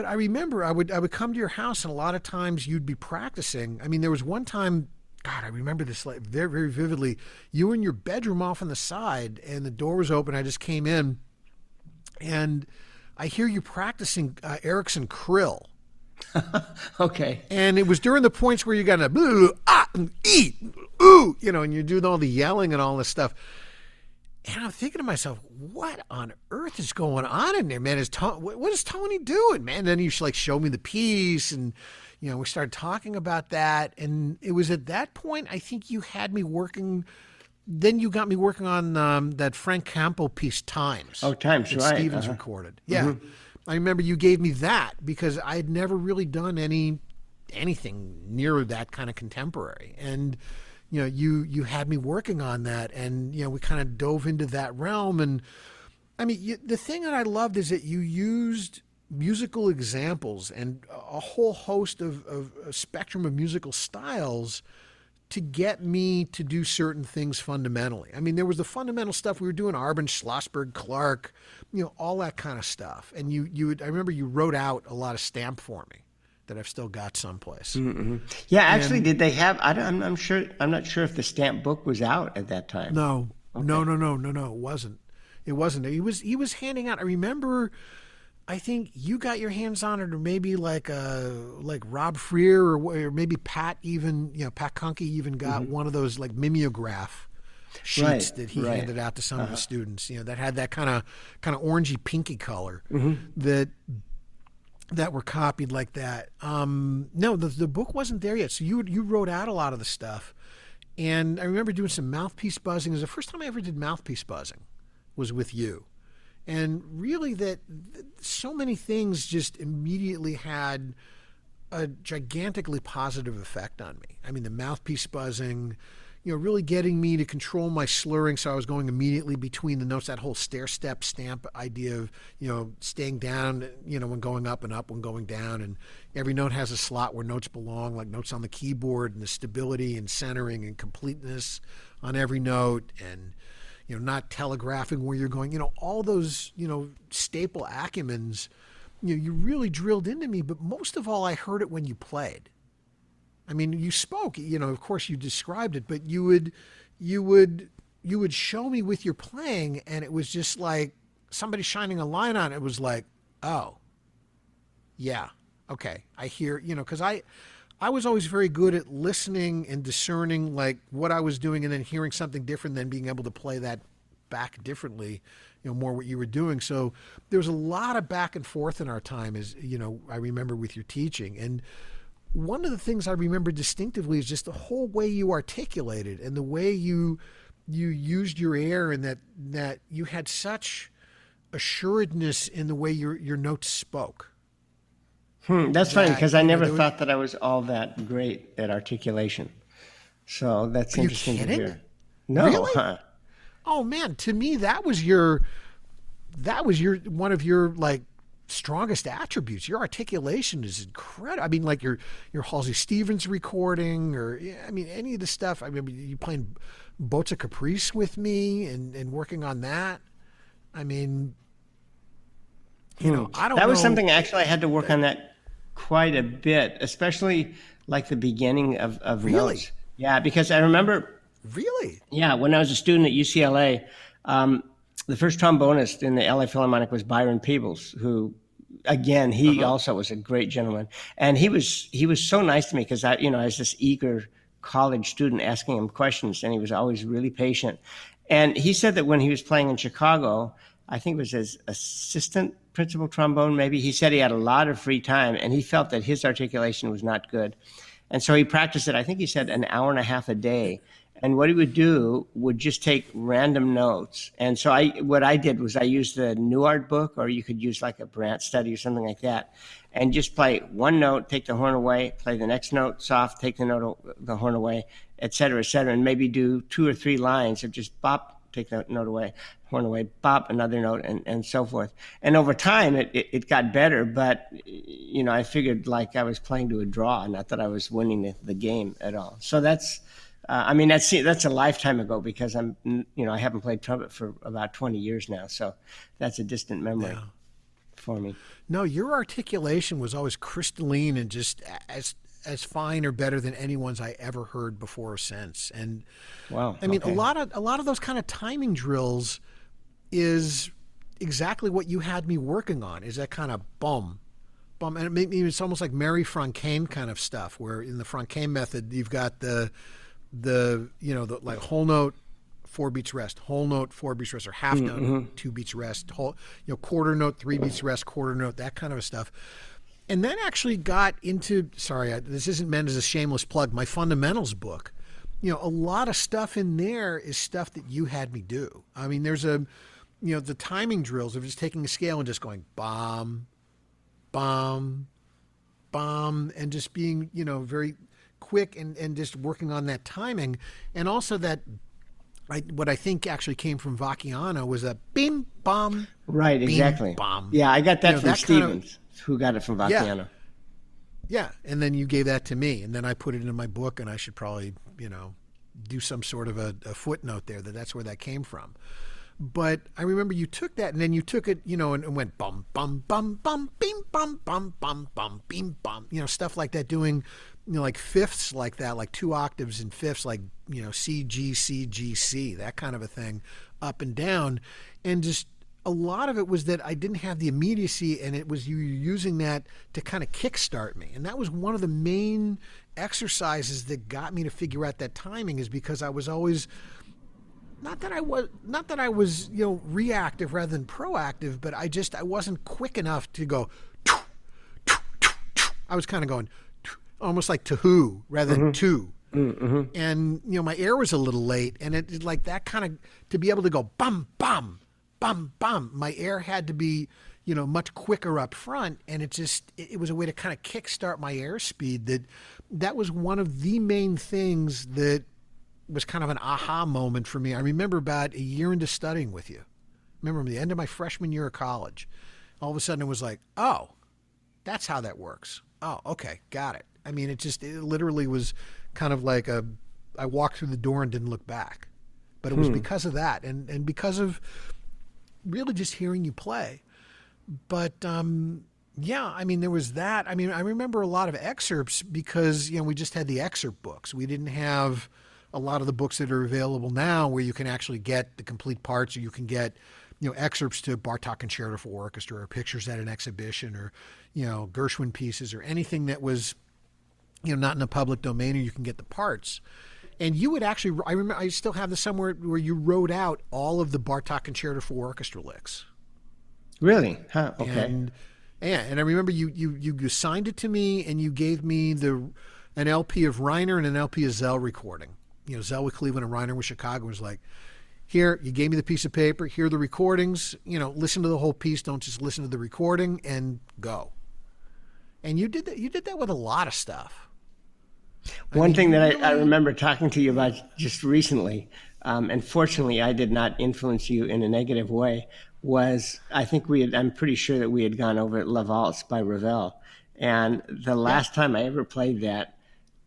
I remember I would come to your house, and a lot of times you'd be practicing. I mean, there was one time a God, I remember this like very, very vividly. You were in your bedroom off on the side, and the door was open. I just came in, and I hear you practicing Erickson Krill. Okay. And it was during the points where you got a boo, ah, eat, ooh, and you're doing all the yelling and all this stuff. And I'm thinking to myself, what on earth is going on in there, man? What is Tony doing, man? And then you like show me the piece, and we started talking about that. And it was at that point I think you had me working. Then you got me working on that Frank Campo piece, Times. Oh, Times, that right? Stevens recorded. Yeah, mm-hmm. I remember you gave me that because I had never really done anything near that kind of contemporary, and you had me working on that, and we kind of dove into that realm. And I mean, the thing that I loved is that you used musical examples and a whole host of a spectrum of musical styles to get me to do certain things fundamentally. I mean, there was the fundamental stuff we were doing, Arbin, Schlossberg, Clark, all that kind of stuff. And I remember you wrote out a lot of stamp for me that I've still got someplace. Mm-hmm. Yeah, actually, did they have? I'm not sure if the stamp book was out at that time. No, okay. no, it wasn't. It wasn't. He was handing out. I remember. I think you got your hands on it, or maybe like Rob Freer, or maybe Pat even. Pat Conkey even got one of those like mimeograph sheets that he handed out to some of the students. That had that kind of orangey pinky color that were copied like that. No, the book wasn't there yet. So you wrote out a lot of the stuff. And I remember doing some mouthpiece buzzing. It was the first time I ever did mouthpiece buzzing was with you. And really that so many things just immediately had a gigantically positive effect on me. I mean, the mouthpiece buzzing, really getting me to control my slurring, so I was going immediately between the notes, that whole stair-step stamp idea of, staying down, when going up and up when going down, and every note has a slot where notes belong, like notes on the keyboard, and the stability and centering and completeness on every note, and, not telegraphing where you're going, all those, staple acumens, you really drilled into me, but most of all, I heard it when you played. I mean, you spoke, of course you described it, but you would show me with your playing, and it was just like somebody shining a line on it. It was like, oh, yeah, okay, I hear, because I was always very good at listening and discerning like what I was doing and then hearing something different, than being able to play that back differently, more what you were doing. So there was a lot of back and forth in our time, as, I remember with your teaching. And one of the things I remember distinctively is just the whole way you articulated and the way you used your air, and that you had such assuredness in the way your notes spoke. That's funny, because I never thought that I was all that great at articulation. So that's interesting to hear. No. Really? Oh man, to me that was your one of your like strongest attributes. Your articulation is incredible. I mean, like your Halsey Stevens recording, or any of the stuff. I remember you playing Bozza Caprice with me and working on that. I mean, I don't know. That was something actually I had to work on that quite a bit, especially like the beginning of really? notes. Yeah, because I remember. Really? Yeah, when I was a student at UCLA, the first trombonist in the LA Philharmonic was Byron Peebles, who, again, he also was a great gentleman. And he was so nice to me, because I was this eager college student asking him questions, and he was always really patient. And he said that when he was playing in Chicago, I think it was his assistant principal trombone, maybe, he said he had a lot of free time, and he felt that his articulation was not good. And so he practiced it, I think he said, an hour and a half a day. And what he would do would just take random notes. And so what I did was I used the Newart book, or you could use like a Brandt study or something like that, and just play one note, take the horn away, play the next note soft, take the horn away, et cetera, and maybe do 2 or 3 lines of just bop, take the note away, horn away, bop, another note, and so forth. And over time, it got better, but, I figured like I was playing to a draw, not that I was winning the game at all. So that's a lifetime ago, because I haven't played trumpet for about 20 years now. So that's a distant memory for me. No, your articulation was always crystalline and just as as fine or better than anyone's I ever heard before or since. And Wow. I mean, Okay. a lot of those kind of timing drills is exactly what you had me working on. Is that kind of bum, and maybe it's almost like Mary Francain kind of stuff, where in the Francain method you've got the like whole note, 4 beats rest, whole note, 4 beats rest, or half note, 2 beats rest, quarter note, 3 beats rest, quarter note, that kind of stuff. And then actually got into, this isn't meant as a shameless plug, my fundamentals book. A lot of stuff in there is stuff that you had me do. I mean, there's the timing drills of just taking a scale and just going bomb, bomb, bomb, and just being, very quick and just working on that timing. And also that, what I think actually came from Vacchiano was a bim, bom. Right, exactly. Bom. Yeah, I got that from that Stevens, who got it from Vacchiano. Yeah, and then you gave that to me, and then I put it in my book, and I should probably, do some sort of a footnote there that's where that came from. But I remember you took that, and then you took it, and went bum, bum, bum, bum, bim, bum, bum, bum, bum, bim, bum, stuff like that, doing, like fifths like that, like 2 octaves in fifths, like, C, G, C, G, C, that kind of a thing, up and down. And just a lot of it was that I didn't have the immediacy, and it was you using that to kind of kickstart me. And that was one of the main exercises that got me to figure out that timing, is because I was always, not that I was, reactive rather than proactive, but I wasn't quick enough to go, I was kind of going, almost like to-hoo rather than to. Mm-hmm. And, my air was a little late, and it like that kind of, to be able to go bum, bum, bum, bum, my air had to be, much quicker up front. And it was a way to kind of kickstart my airspeed. That was one of the main things that was kind of an aha moment for me. I remember about a year into studying with you. I remember the end of my freshman year of college. All of a sudden it was like, oh, that's how that works. Oh, okay, got it. I mean, it literally was kind of like I walked through the door and didn't look back. But it was because of that, and because of really just hearing you play. But yeah, I mean, there was that. I mean, I remember a lot of excerpts because, we just had the excerpt books. We didn't have a lot of the books that are available now where you can actually get the complete parts, or you can get, excerpts to Bartok Concerto for Orchestra, or pictures at an exhibition, or, Gershwin pieces, or anything that was, not in the public domain, or you can get the parts. And you would actually, I remember, I still have this somewhere where you wrote out all of the Bartok Concerto for Orchestra licks. Really? Huh. Okay. And I remember you signed it to me, and you gave me an LP of Reiner and an LP of Zell recording. Zell with Cleveland and Reiner with Chicago. Was like, here, you gave me the piece of paper. Here are the recordings. Listen to the whole piece. Don't just listen to the recording, and go. And you did that. You did that with a lot of stuff. One thing that I remember talking to you about just recently, and fortunately I did not influence you in a negative way, was I think I'm pretty sure that we had gone over La Valse by Ravel. And the last time I ever played that,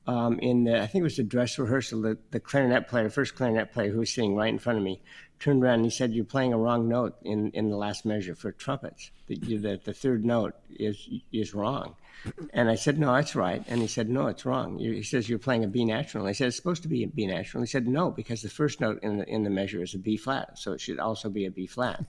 I think it was the dress rehearsal, the clarinet player, first clarinet player who was sitting right in front of me, turned around and he said, "You're playing a wrong note in the last measure for trumpets. The third note is wrong." And I said, "No, that's right." And he said, "No, it's wrong." He says, "You're playing a B natural." And I said, "It's supposed to be a B natural." And he said, "No, because the first note in the measure is a B flat, so it should also be a B flat."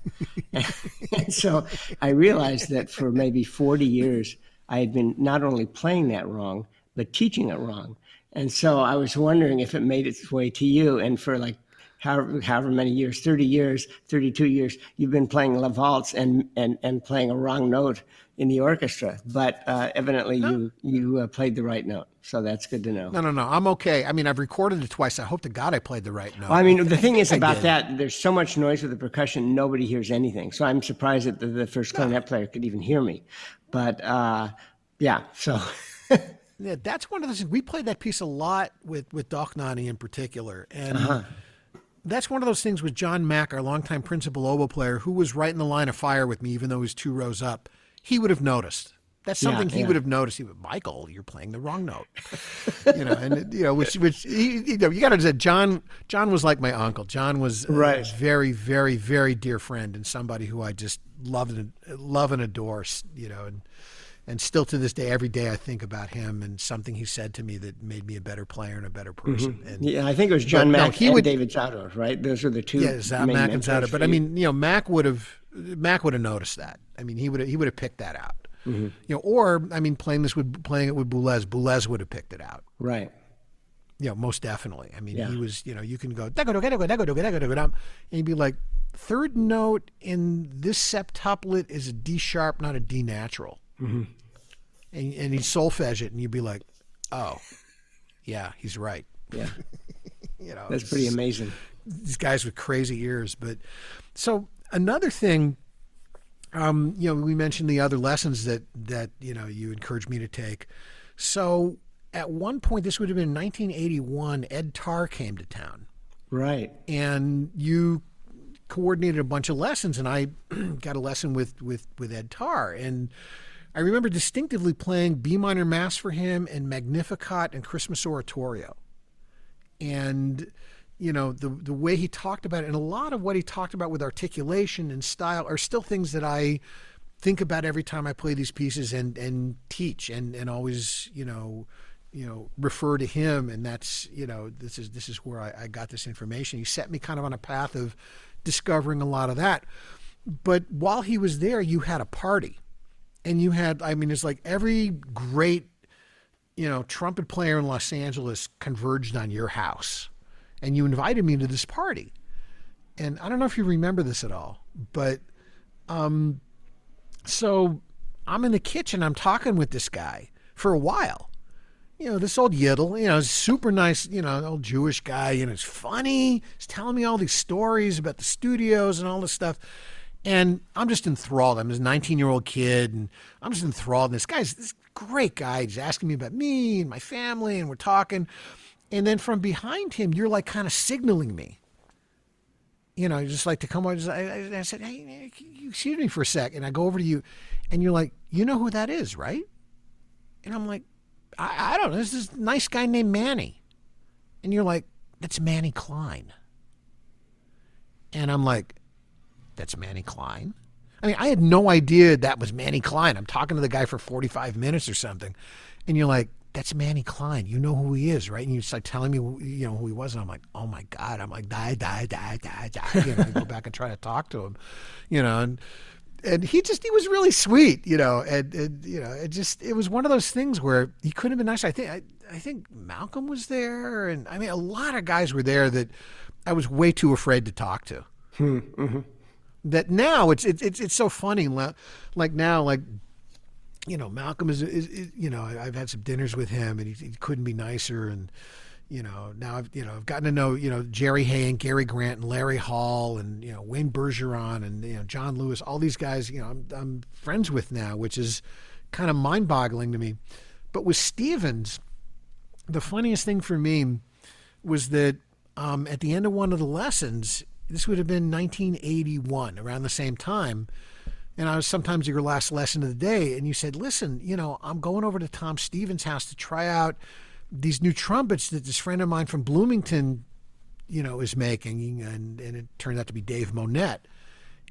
And so I realized that for maybe 40 years, I had been not only playing that wrong, but teaching it wrong. And so I was wondering if it made its way to you. And for like however many years, 30 years, 32 years, you've been playing La Valse and playing a wrong note in the orchestra. But evidently you played the right note. So that's good to know. No. I'm okay. I mean, I've recorded it twice. I hope to God I played the right note. Well, I mean, the thing is about that, there's so much noise with the percussion, nobody hears anything. So I'm surprised that the first clarinet player could even hear me. But yeah, so... Yeah, that's one of those things. We played that piece a lot with Dochnani in particular. And that's one of those things with John Mack, our longtime principal oboe player, who was right in the line of fire with me, even though he was 2 rows up. He would have noticed. That's something he would have noticed. He would, "Michael, you're playing the wrong note." Which you got to say, John was like my uncle. John was a very, very, very dear friend, and somebody who I just love and adore, And still to this day, every day I think about him and something he said to me that made me a better player and a better person. And Yeah, I think it was John Mack and David Zauder, right? Those are the two main Mack and Zauder. But I mean, Mack would have noticed that. I mean, he would have picked that out. Or I mean, playing it with Boulez would have picked it out. Right. Most definitely. I mean, he was, you can go, and you'd be like, third note in this septuplet is a D sharp, not a D natural. And he'd solfege it, and you'd be like, oh, yeah, he's right. Yeah. That's pretty amazing. These guys with crazy ears. But so another thing, we mentioned the other lessons that you encouraged me to take. So at one point, this would have been 1981, Ed Tarr came to town. Right. And you coordinated a bunch of lessons, and I got a lesson with Ed Tarr. And I remember distinctively playing B minor Mass for him and Magnificat and Christmas Oratorio. And, the way he talked about it, and a lot of what he talked about with articulation and style are still things that I think about every time I play these pieces and teach and always, refer to him. And that's, this is where I got this information. He set me kind of on a path of discovering a lot of that. But while he was there, you had a party. And you had, it's like every great, trumpet player in Los Angeles converged on your house. And you invited me to this party. And I don't know if you remember this at all, but so I'm in the kitchen, I'm talking with this guy for a while. This old yiddle, super nice, old Jewish guy, it's funny. He's telling me all these stories about the studios and all this stuff. And I'm just enthralled. I'm this 19-year-old kid, and I'm just enthralled. And this guy's this great guy. He's asking me about me and my family, and we're talking. And then from behind him, you're like kind of signaling me. Just like to come over. I said, hey, excuse me for a sec. And I go over to you, and you're like, you know who that is, right? And I'm like, I don't know. This is a nice guy named Manny. And you're like, that's Manny Klein. And I'm like, that's Manny Klein? I had no idea that was Manny Klein. I'm talking to the guy for 45 minutes or something. And you're like, that's Manny Klein. You know who he is, right? And you start telling me, who he was. And I'm like, oh my God. I'm like, die. I go back and try to talk to him, and he was really sweet, and it was one of those things where he couldn't have been nicer. I think Malcolm was there. And a lot of guys were there that I was way too afraid to talk to. That now it's so funny. Like now, Malcolm is I've had some dinners with him, and he couldn't be nicer. And now I've gotten to know Jerry Hay and Gary Grant and Larry Hall and Wayne Bergeron and John Lewis. All these guys I'm friends with now, which is kind of mind-boggling to me. But with Stevens, the funniest thing for me was that at the end of one of the lessons. This would have been 1981, around the same time. And I was sometimes your last lesson of the day. And you said, listen, I'm going over to Tom Stevens' house to try out these new trumpets that this friend of mine from Bloomington, is making. And it turned out to be Dave Monette.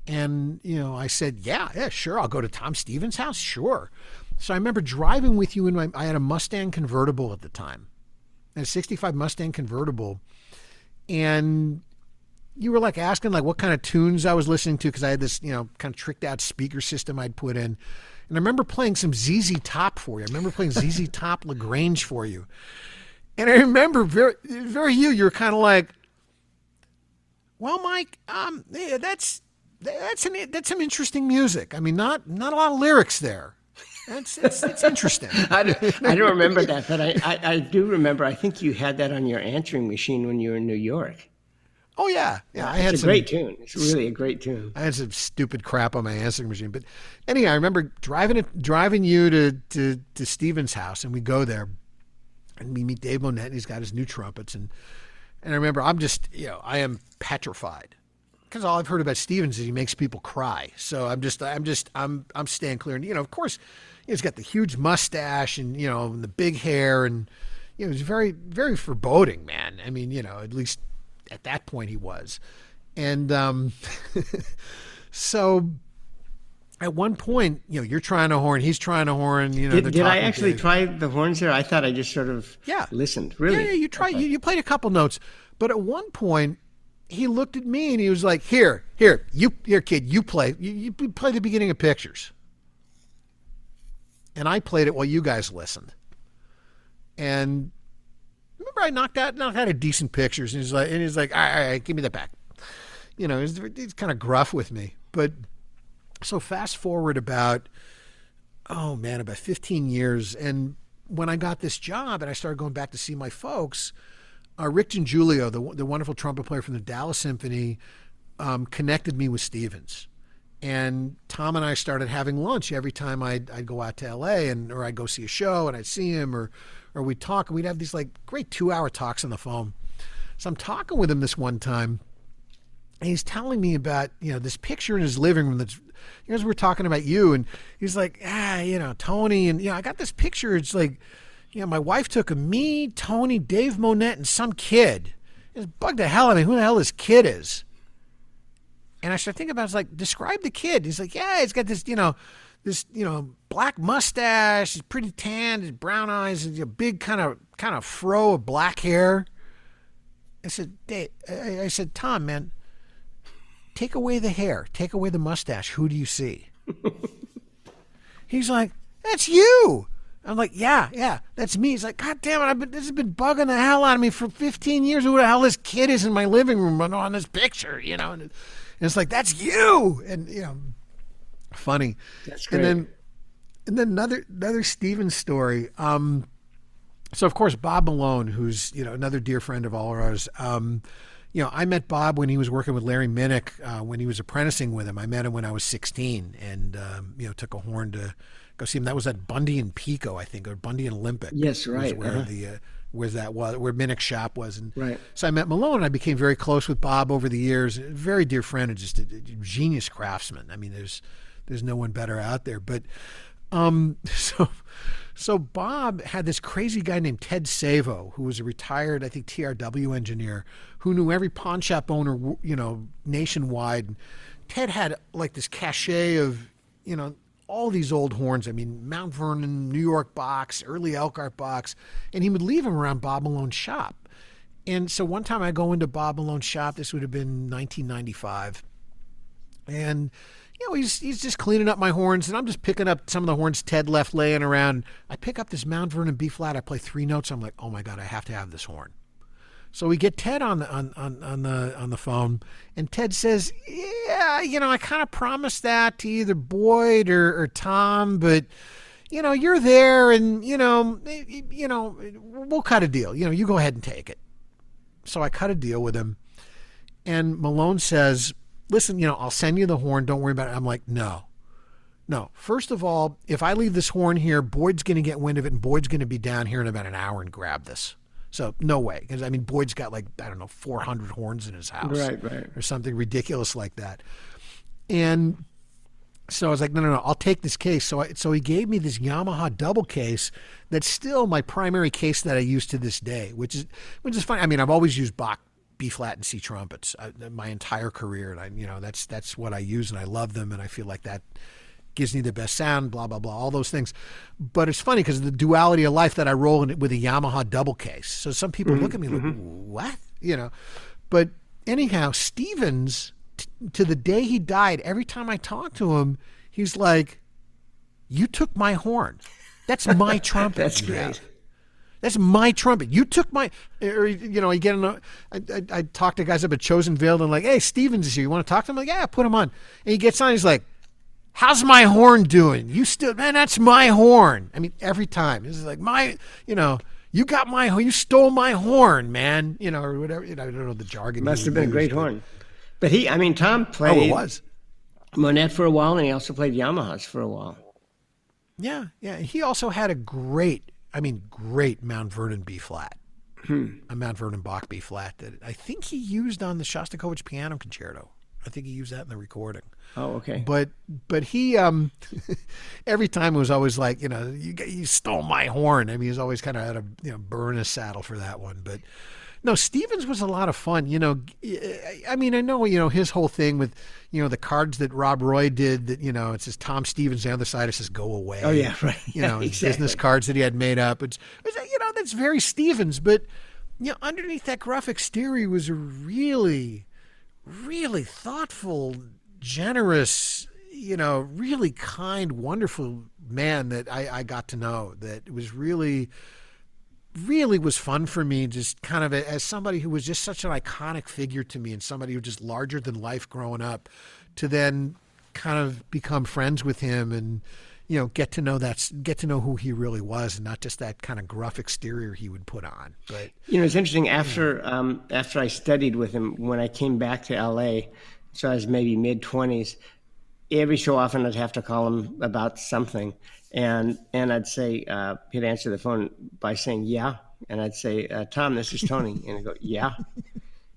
And, I said, yeah, sure. I'll go to Tom Stevens' house. Sure. So I remember driving with you I had a Mustang convertible at the time, a 65 Mustang convertible. And you were like asking what kind of tunes I was listening to, because I had this, kind of tricked out speaker system I'd put in. And I remember playing some ZZ Top for you. I remember playing ZZ Top LaGrange for you. And I remember very you were kind of like, well, Mike, yeah, that's some interesting music. Not a lot of lyrics there. It's interesting. I don't remember that, but I do remember. I think you had that on your answering machine when you were in New York. Oh yeah. It's a great tune. It's really a great tune. I had some stupid crap on my answering machine, but anyhow, I remember driving you to Stevens' house, and we go there, and we meet Dave Monette, and he's got his new trumpets, and I remember I'm just I am petrified, because all I've heard about Stevens is he makes people cry. So I'm staying clear, and of course, he's got the huge mustache and and the big hair, and he's very very foreboding, man. At least at that point he was. And so at one point, you're trying a horn, he's trying a horn. Did I actually try the horns there? I thought I just sort of listened. Really? Yeah. You tried. Okay. You played a couple notes, but at one point, he looked at me and he was like, "Here, kid, you play. You play the beginning of Pictures." And I played it while you guys listened. And remember, I knocked out a decent Pictures, and he's like, all right, give me that back. He's kind of gruff with me. But so fast forward about 15 years, and when I got this job and I started going back to see my folks, Rick Giulio, the wonderful trumpet player from the Dallas Symphony, connected me with Stevens. And Tom and I started having lunch every time I'd go out to L.A. or I'd go see a show and I'd see him or we'd talk, and we'd have these like great 2-hour talks on the phone. So I'm talking with him this one time, and he's telling me about this picture in his living room that's, we're talking about you, and he's like, Tony, and I got this picture. It's like, my wife took me, Tony, Dave Monette, and some kid. It bugged the hell out of me. Who the hell this kid is? And I started thinking about it. I was like, describe the kid. He's like, yeah, he's got this, black mustache. He's pretty tanned, his brown eyes, and a big kind of fro of black hair. I said, Dave, I said, Tom, man, take away the hair, take away the mustache. Who do you see? He's like, that's you. I'm like, yeah, that's me. He's like, God damn it, this has been bugging the hell out of me for 15 years. Who the hell this kid is in my living room on this picture, And it's like, that's you. And, funny. That's great. And then another Stevens story. So of course, Bob Malone, who's, another dear friend of all of ours. I met Bob when he was working with Larry Minnick, when he was apprenticing with him. I met him when I was 16 and, took a horn to go see him. That was at Bundy and Pico, I think, or Bundy and Olympic. Yes, right. Where Minnick's shop was. And right. So I met Malone, and I became very close with Bob over the years. A very dear friend and just a genius craftsman. I mean, there's no one better out there. But so Bob had this crazy guy named Ted Savo, who was a retired, I think, TRW engineer, who knew every pawn shop owner, nationwide. Ted had like this cachet of, all these old horns. I mean, Mount Vernon, New York box, early Elkhart box, and he would leave them around Bob Malone's shop. And so one time I go into Bob Malone's shop, this would have been 1995, and he's just cleaning up my horns, and I'm just picking up some of the horns Ted left laying around. I pick up this Mount Vernon B flat. I play 3 notes. I'm like, oh my God, I have to have this horn. So we get Ted on the phone, and Ted says, yeah, I kind of promised that to either Boyd or Tom, but you're there, and we'll cut a deal. You go ahead and take it. So I cut a deal with him, and Malone says, listen, I'll send you the horn. Don't worry about it. I'm like, no. First of all, if I leave this horn here, Boyd's going to get wind of it, and Boyd's going to be down here in about an hour and grab this. So no way, because Boyd's got 400 horns in his house, right, or something ridiculous like that. And so I was like, no, I'll take this case. So he gave me this Yamaha double case that's still my primary case that I use to this day, which is funny. I've always used Bach B flat and C trumpets my entire career, and that's what I use, and I love them, and I feel like that gives me the best sound, blah, blah, blah, all those things. But it's funny because of the duality of life that I roll in it with a Yamaha double case. So some people look at me like, what? But anyhow, Stevens, to the day he died, every time I talk to him, he's like, you took my horn. That's my trumpet. That's great. That's my trumpet. You took my, or, you get I talk to guys up at Chosen Vale and like, hey, Stevens is here. You want to talk to him? I'm like, yeah, put him on. And he gets on. He's like, how's my horn doing? Man, that's my horn. Every time. This is like you got you stole my horn, man. Or whatever. I don't know the jargon. Must have been a great horn. But Tom played. Oh, it was. Monette for a while, and he also played Yamahas for a while. Yeah. He also had a great Mount Vernon B flat. A Mount Vernon Bach B flat that I think he used on the Shostakovich Piano Concerto. I think he used that in the recording. Oh, okay. But he every time it was always like, you stole my horn. I mean, he's always kind of had a burn a saddle for that one. But no, Stevens was a lot of fun. I mean, I know his whole thing with the cards that Rob Roy did that it says Tom Stevens, the other side it says go away. Oh yeah, right. His Exactly. business cards that he had made up. It's that's very Stevens. But underneath that gruff exterior was a really, really thoughtful, generous, really kind, wonderful man that I got to know. That was really was fun for me, just kind of as somebody who was just such an iconic figure to me and somebody who was just larger than life growing up, to then kind of become friends with him and get to know who he really was and not just that kind of gruff exterior he would put on. But it's interesting, after I studied with him, when I came back to LA, so I was maybe mid-20s, every so often I'd have to call him about something. And I'd say, he'd answer the phone by saying, yeah. And I'd say, Tom, this is Tony. And I'd go, yeah.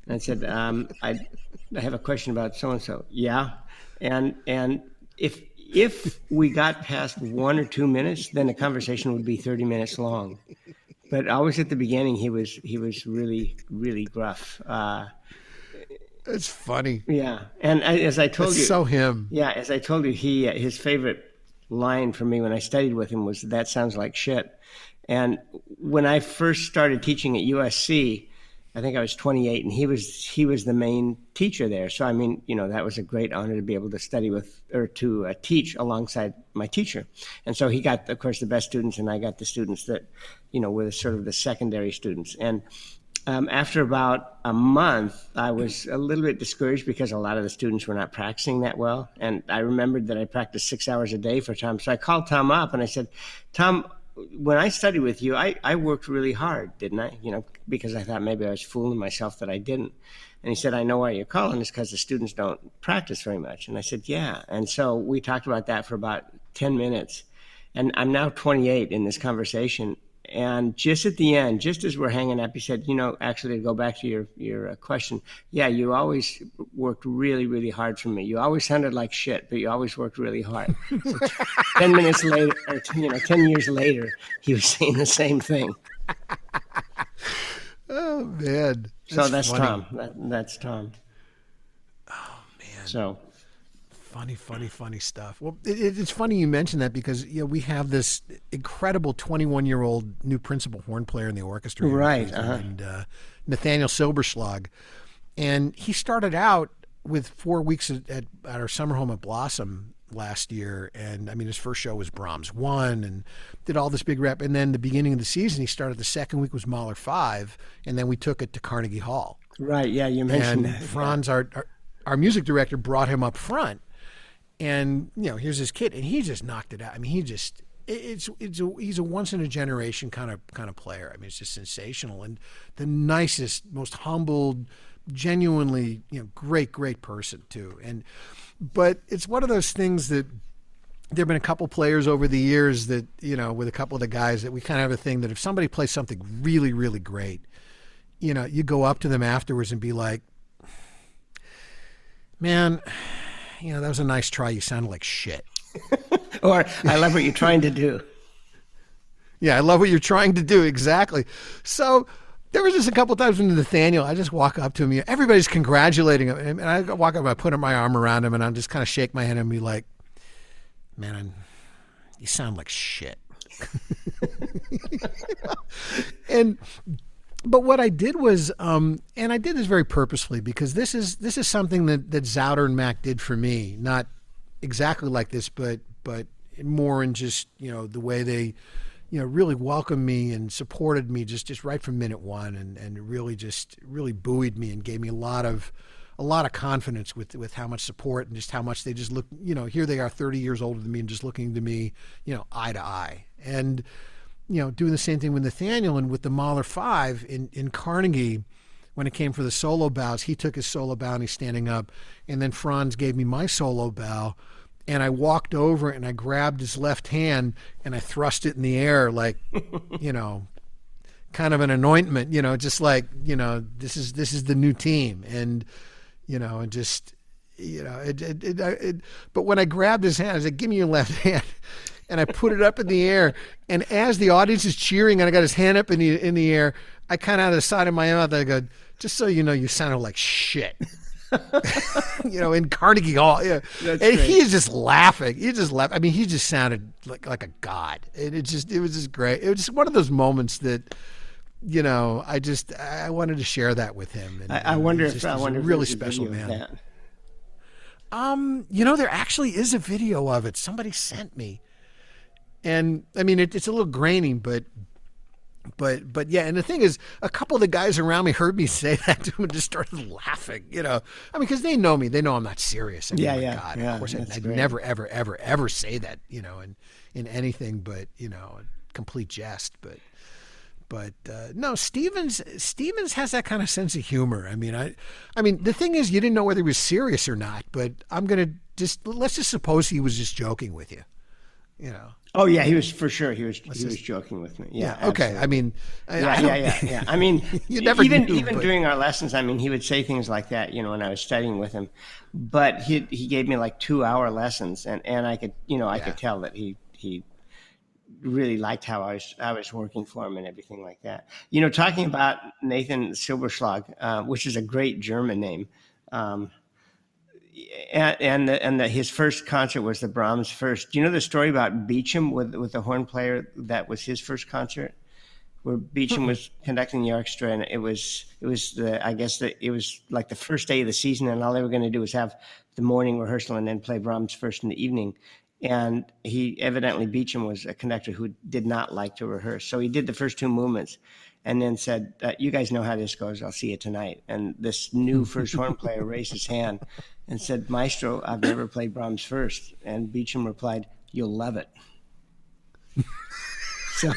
And I said, I have a question about so-and-so. Yeah. And if we got past 1 or 2 minutes, then the conversation would be 30 minutes long. But always at the beginning, he was really, really gruff. it's funny. Yeah. And as I told you. So him. Yeah. As I told you, his favorite line for me when I studied with him was, that sounds like shit. And when I first started teaching at USC, I think I was 28, and he was the main teacher there. So, I mean, that was a great honor to be able to study with, or to teach alongside my teacher. And so he got, of course, the best students, and I got the students that, were sort of the secondary students. And after about a month, I was a little bit discouraged because a lot of the students were not practicing that well. And I remembered that I practiced 6 hours a day for Tom. So I called Tom up and I said, Tom, when I studied with you, I worked really hard, didn't I? Because I thought maybe I was fooling myself that I didn't. And he said, I know why you're calling. It's because the students don't practice very much. And I said, yeah. And so we talked about that for about 10 minutes. And I'm now 28 in this conversation. And just at the end, just as we're hanging up, he said, actually, to go back to your question, yeah, you always worked really, really hard for me. You always sounded like shit, but you always worked really hard. So 10 minutes later, or 10 years later, he was saying the same thing. Oh, man. So that's funny. Tom. That's Tom. Oh, man. So Funny stuff. Well, it's funny you mentioned that because we have this incredible 21-year-old new principal horn player in the orchestra, right? And Nathaniel Silberschlag, and he started out with 4 weeks at our summer home at Blossom last year, and I mean his first show was Brahms 1 and did all this big rep, and then the beginning of the season he started, the second week was Mahler 5, and then we took it to Carnegie Hall. Right? Yeah, you mentioned and that. Franz, our music director, brought him up front. And here's this kid, and he just knocked it out. I mean, he's a once in a generation kind of player. I mean, it's just sensational, and the nicest, most humbled, genuinely great person too. But it's one of those things that there've been a couple players over the years that with a couple of the guys that we kind of have a thing that if somebody plays something really, really great, you go up to them afterwards and be like, man, that was a nice try. You sounded like shit. Or, I love what you're trying to do. Yeah, I love what you're trying to do. Exactly. So there was just a couple times when Nathaniel, I just walk up to him. Everybody's congratulating him. And I walk up, I put my arm around him, and I just kind of shake my head and be like, man, you sound like shit. But what I did was, and I did this very purposefully because this is something that Zauder and Mac did for me. Not exactly like this, but more in just the way they really welcomed me and supported me just right from minute one, and really buoyed me and gave me a lot of confidence with how much support and just how much they just look. Here they are, 30 years older than me, and just looking to me, eye to eye, and doing the same thing with Nathaniel and with the Mahler 5 in Carnegie. When it came for the solo bows, he took his solo bow and he's standing up, and then Franz gave me my solo bow, and I walked over and I grabbed his left hand and I thrust it in the air like, kind of an anointment, just like, this is the new team, and and just But when I grabbed his hand, I said, "Give me your left hand," and I put it up in the air. And as the audience is cheering, and I got his hand up in the air, I kind of out of the side of my mouth, I go, "Just so you know, you sounded like shit." In Carnegie Hall. Yeah. And great. he is just laughing. He just laughed. I mean, he just sounded like a god. And it was just great. It was just one of those moments that, I wanted to share that with him. And, I wonder if he's I wonder a if really there's a special video of man. that. There actually is a video of it. Somebody sent me. And I mean, it's a little grainy, but yeah, and the thing is, a couple of the guys around me heard me say that to him and just started laughing, because they know me. They know I'm not serious. I mean, God, of course, I'd never, ever, ever, ever say that, in anything but, complete jest. But no, Stevens has that kind of sense of humor. I mean, the thing is, you didn't know whether he was serious or not, but let's just suppose he was just joking with you, Oh yeah, he was for sure. He was joking with me. Yeah. Okay. Absolutely. I mean, Yeah. I mean, you never even knew, but during our lessons, I mean, he would say things like that, when I was studying with him. But he gave me like 2-hour lessons, and I could I could tell that he really liked how I was working for him and everything like that. Talking about Nathan Silberschlag, which is a great German name. His first concert was the Brahms first. Do you know the story about Beecham with the horn player? That was his first concert, where Beecham was conducting the orchestra, and it was like the first day of the season, and all they were going to do was have the morning rehearsal and then play Brahms first in the evening. And Beecham was a conductor who did not like to rehearse, so he did the first two movements, and then said, "You guys know how this goes. I'll see you tonight." And this new first horn player raised his hand and said, "Maestro, I've never played Brahms first." And Beecham replied, "You'll love it." So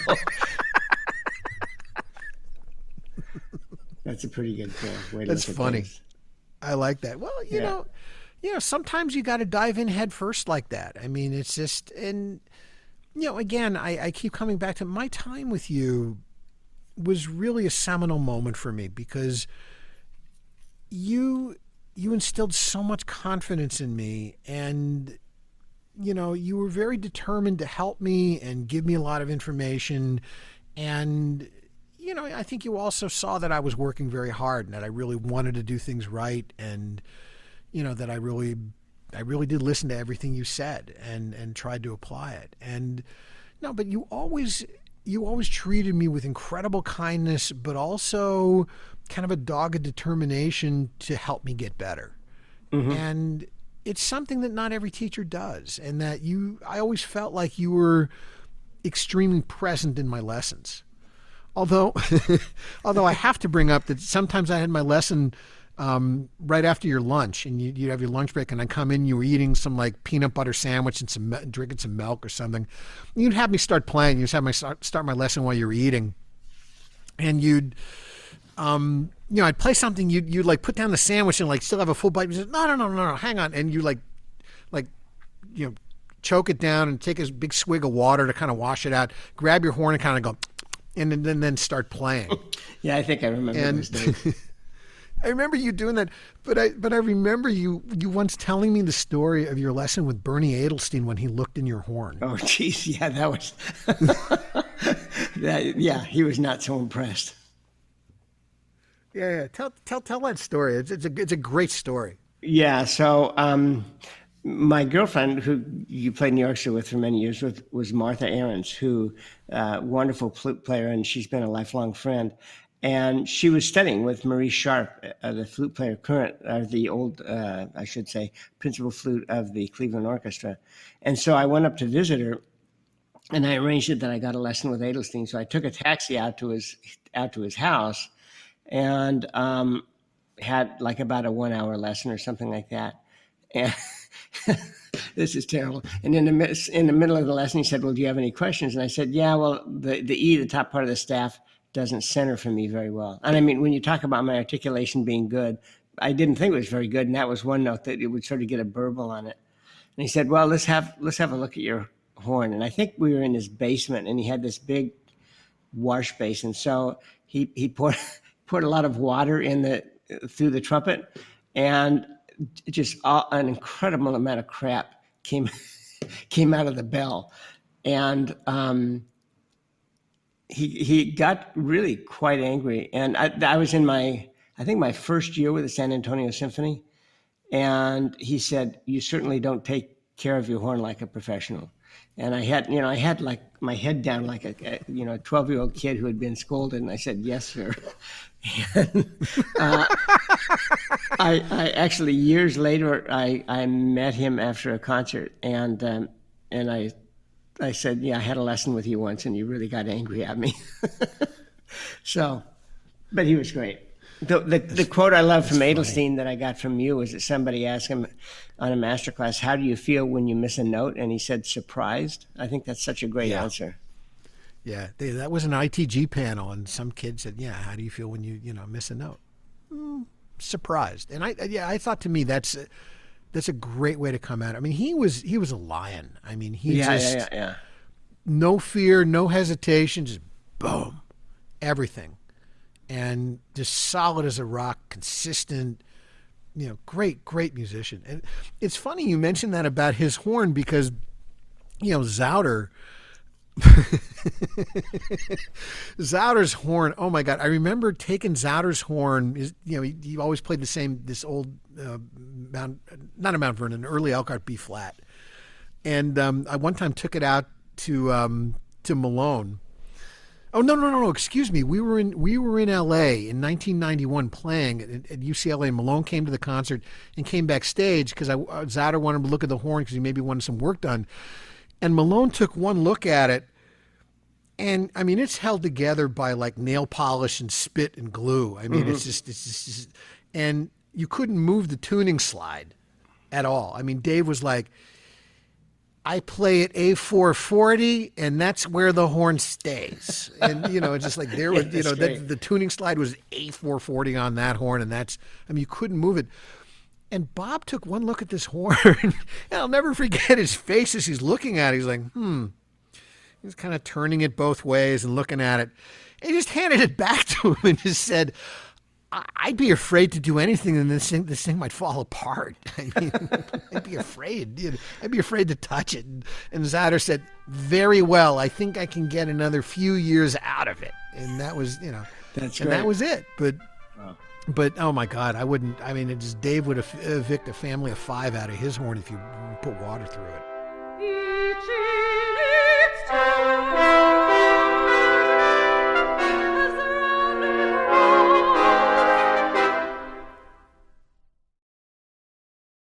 that's a pretty good way to that's look at funny. things. I like that. Well, sometimes you got to dive in head first like that. I mean, it's just, and again, I keep coming back to my time with you was really a seminal moment for me, because you instilled so much confidence in me, and you were very determined to help me and give me a lot of information, and I think you also saw that I was working very hard and that I really wanted to do things right, and that I really did listen to everything you said and tried to apply it. And no, but you always treated me with incredible kindness, but also kind of a dogged determination to help me get better. Mm-hmm. And it's something that not every teacher does. And that I always felt like you were extremely present in my lessons. Although I have to bring up that sometimes I had my lesson right after your lunch, and you'd have your lunch break, and I'd come in, you were eating some like peanut butter sandwich and drinking some milk or something. You'd have me start playing. You'd just have me start my lesson while you were eating, and you'd, I'd play something. You'd like put down the sandwich and like still have a full bite. You said, no, hang on, and you like, choke it down and take a big swig of water to kind of wash it out. Grab your horn and kind of go, and then start playing. Yeah, I think I remember those days. I remember you doing that, but I remember you once telling me the story of your lesson with Bernie Edelstein when he looked in your horn. Oh, geez, yeah, that was yeah, he was not so impressed. Yeah. Tell that story. It's a great story. Yeah. So my girlfriend, who you played in the orchestra with for many years, was Martha Ahrens, who wonderful flute player, and she's been a lifelong friend. And she was studying with Maurice Sharp, the flute player the old, I should say, principal flute of the Cleveland Orchestra. And so I went up to visit her, and I arranged it that I got a lesson with Edelstein. So I took a taxi out to his house, and had like about a 1-hour lesson or something like that. And this is terrible. And in the middle of the lesson, he said, "Well, do you have any questions?" And I said, "Yeah, well, the top part of the staff doesn't center for me very well." And I mean, when you talk about my articulation being good, I didn't think it was very good. And that was one note that it would sort of get a burble on it. And he said, "Well, let's have a look at your horn." And I think we were in his basement, and he had this big wash basin. So he poured a lot of water through the trumpet, and just an incredible amount of crap came out of the bell, and he got really quite angry. And I was in I think my first year with the San Antonio Symphony, and he said, "You certainly don't take care of your horn like a professional." And I had like my head down like a 12-year-old kid who had been scolded, and I said, "Yes, sir." And, I actually years later I met him after a concert, and I said, "Yeah, I had a lesson with you once, and you really got angry at me." So, but he was great. The quote I love from Edelstein that I got from you was that somebody asked him on a masterclass, "How do you feel when you miss a note?" And he said, "Surprised." I think that's such a great answer. Yeah, that was an ITG panel, and some kid said, "Yeah, how do you feel when you miss a note?" Surprised. And I thought, to me, that's a great way to come at it. I mean, he was a lion. I mean, no fear, no hesitation, just boom, everything. And just solid as a rock, consistent, great musician. And it's funny you mentioned that about his horn, because, Zauder, Zauder's horn, oh my God. I remember taking Zauder's horn, he always played this old, not a Mount Vernon, an early Elkhart B flat. And I one time took it out to Malone. Oh, no, excuse me. We were in LA in 1991 playing at UCLA. Malone came to the concert and came backstage because Zauder wanted him to look at the horn because he maybe wanted some work done. And Malone took one look at it, and I mean, it's held together by like nail polish and spit and glue. I mean, it's just, and you couldn't move the tuning slide at all. I mean, Dave was like, "I play at A440, and that's where the horn stays." And, it's just like there was, the tuning slide was A440 on that horn, and you couldn't move it. And Bob took one look at this horn, and I'll never forget his face as he's looking at it. He's like, He's kind of turning it both ways and looking at it. And he just handed it back to him and just said, "I'd be afraid to do anything, and this thing might fall apart. I mean, I'd be afraid. I'd be afraid to touch it." And Zauder said, "Very well. I think I can get another few years out of it." And that was, that's and great. that was it. But oh my God, I wouldn't. I mean, Dave would evict a family of 5 out of his horn if you put water through it.